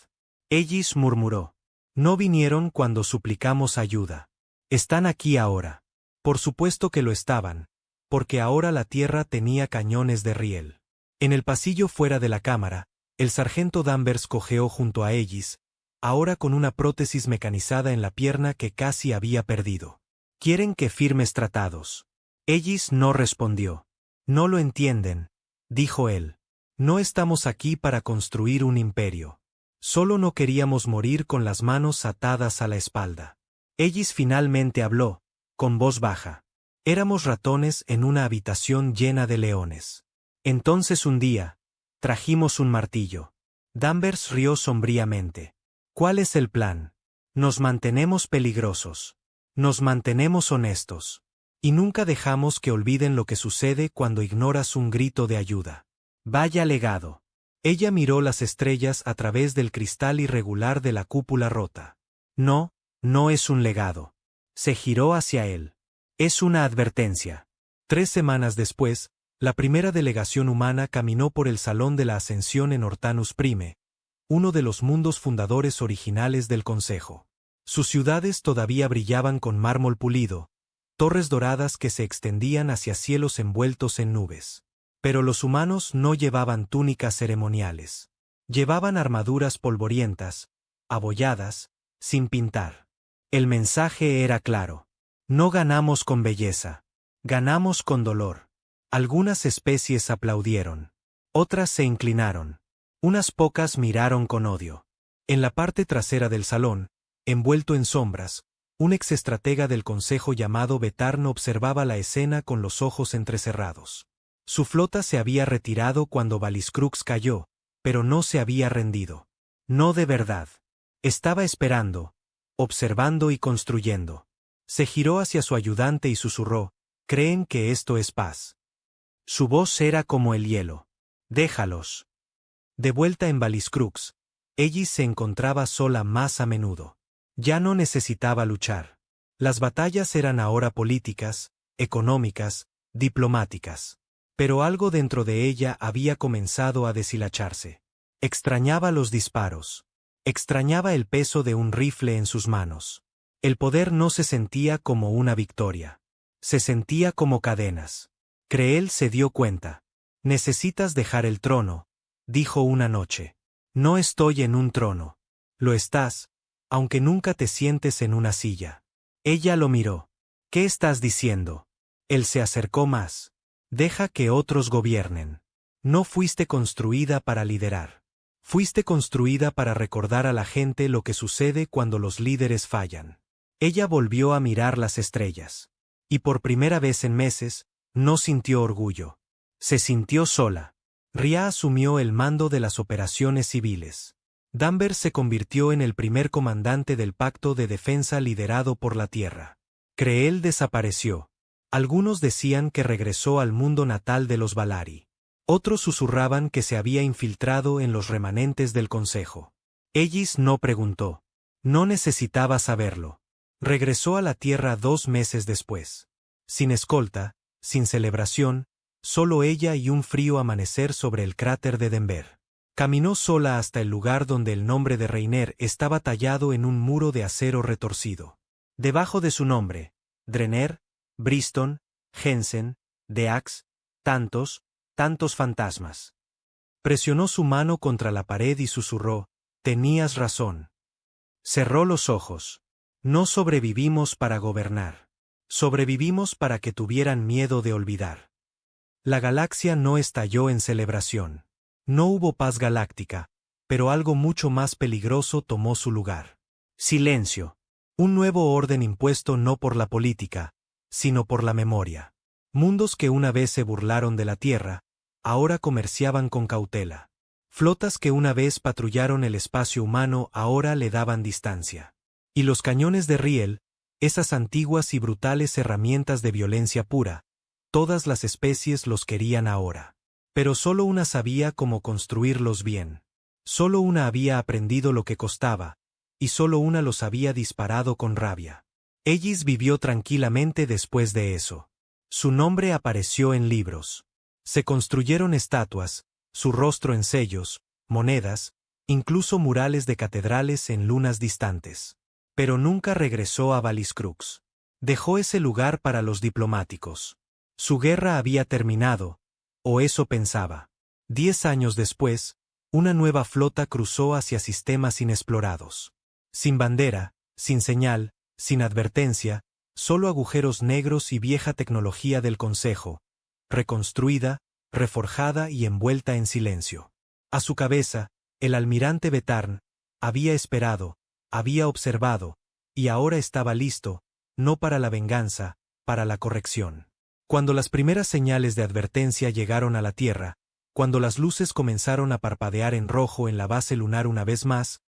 Ellis murmuró. No vinieron cuando suplicamos ayuda. Están aquí ahora. Por supuesto que lo estaban, porque ahora la tierra tenía cañones de riel. En el pasillo fuera de la cámara, el sargento Danvers cojeó junto a Ellis, ahora con una prótesis mecanizada en la pierna que casi había perdido. Quieren que firmes tratados. Ellis no respondió. No lo entienden, dijo él. No estamos aquí para construir un imperio. Solo no queríamos morir con las manos atadas a la espalda. Ellis finalmente habló, con voz baja. Éramos ratones en una habitación llena de leones. Entonces un día, trajimos un martillo. Danvers rió sombríamente. ¿Cuál es el plan? Nos mantenemos peligrosos. Nos mantenemos honestos. Y nunca dejamos que olviden lo que sucede cuando ignoras un grito de ayuda. Vaya legado. Ella miró las estrellas a través del cristal irregular de la cúpula rota. No, no es un legado. Se giró hacia él. Es una advertencia. 3 semanas después, la primera delegación humana caminó por el Salón de la Ascensión en Hortanus Prime, uno de los mundos fundadores originales del Consejo. Sus ciudades todavía brillaban con mármol pulido, torres doradas que se extendían hacia cielos envueltos en nubes. Pero los humanos no llevaban túnicas ceremoniales. Llevaban armaduras polvorientas, abolladas, sin pintar. El mensaje era claro. No ganamos con belleza. Ganamos con dolor. Algunas especies aplaudieron. Otras se inclinaron. Unas pocas miraron con odio. En la parte trasera del salón, envuelto en sombras, un exestratega del consejo llamado Betarno observaba la escena con los ojos entrecerrados. Su flota se había retirado cuando Valiscrux cayó, pero no se había rendido. No de verdad. Estaba esperando, observando y construyendo. Se giró hacia su ayudante y susurró, «¿Creen que esto es paz?» Su voz era como el hielo. «Déjalos». De vuelta en Valiscrux, Ellis se encontraba sola más a menudo. Ya no necesitaba luchar. Las batallas eran ahora políticas, económicas, diplomáticas. Pero algo dentro de ella había comenzado a deshilacharse. Extrañaba los disparos. Extrañaba el peso de un rifle en sus manos. El poder no se sentía como una victoria. Se sentía como cadenas. Creel se dio cuenta. «Necesitas dejar el trono», dijo una noche. «No estoy en un trono. Lo estás, aunque nunca te sientes en una silla». Ella lo miró. «¿Qué estás diciendo?» Él se acercó más. «Deja que otros gobiernen. No fuiste construida para liderar. Fuiste construida para recordar a la gente lo que sucede cuando los líderes fallan». Ella volvió a mirar las estrellas. Y por primera vez en meses, no sintió orgullo. Se sintió sola. Ria asumió el mando de las operaciones civiles. Danvers se convirtió en el primer comandante del pacto de defensa liderado por la Tierra. Creel desapareció. Algunos decían que regresó al mundo natal de los Valari. Otros susurraban que se había infiltrado en los remanentes del Consejo. Ellis no preguntó. No necesitaba saberlo. Regresó a la Tierra 2 meses después. Sin escolta, sin celebración, solo ella y un frío amanecer sobre el cráter de Denver. Caminó sola hasta el lugar donde el nombre de Reiner estaba tallado en un muro de acero retorcido. Debajo de su nombre, Drenner, Briston, Jensen, Deax, tantos fantasmas. Presionó su mano contra la pared y susurró, «Tenías razón». Cerró los ojos. No sobrevivimos para gobernar. Sobrevivimos para que tuvieran miedo de olvidar. La galaxia no estalló en celebración. No hubo paz galáctica, pero algo mucho más peligroso tomó su lugar. Silencio. Un nuevo orden impuesto no por la política, sino por la memoria. Mundos que una vez se burlaron de la Tierra, ahora comerciaban con cautela. Flotas que una vez patrullaron el espacio humano ahora le daban distancia. Y los cañones de riel, esas antiguas y brutales herramientas de violencia pura, todas las especies los querían ahora. Pero solo una sabía cómo construirlos bien. Solo una había aprendido lo que costaba, y solo una los había disparado con rabia. Ellis vivió tranquilamente después de eso. Su nombre apareció en libros. Se construyeron estatuas, su rostro en sellos, monedas, incluso murales de catedrales en lunas distantes. Pero nunca regresó a Valiscrux. Dejó ese lugar para los diplomáticos. Su guerra había terminado, o eso pensaba. 10 años después, una nueva flota cruzó hacia sistemas inexplorados. Sin bandera, sin señal, sin advertencia, solo agujeros negros y vieja tecnología del Consejo, reconstruida, reforjada y envuelta en silencio. A su cabeza, el almirante Betarn había esperado, había observado, y ahora estaba listo, no para la venganza, para la corrección. Cuando las primeras señales de advertencia llegaron a la Tierra, cuando las luces comenzaron a parpadear en rojo en la base lunar una vez más,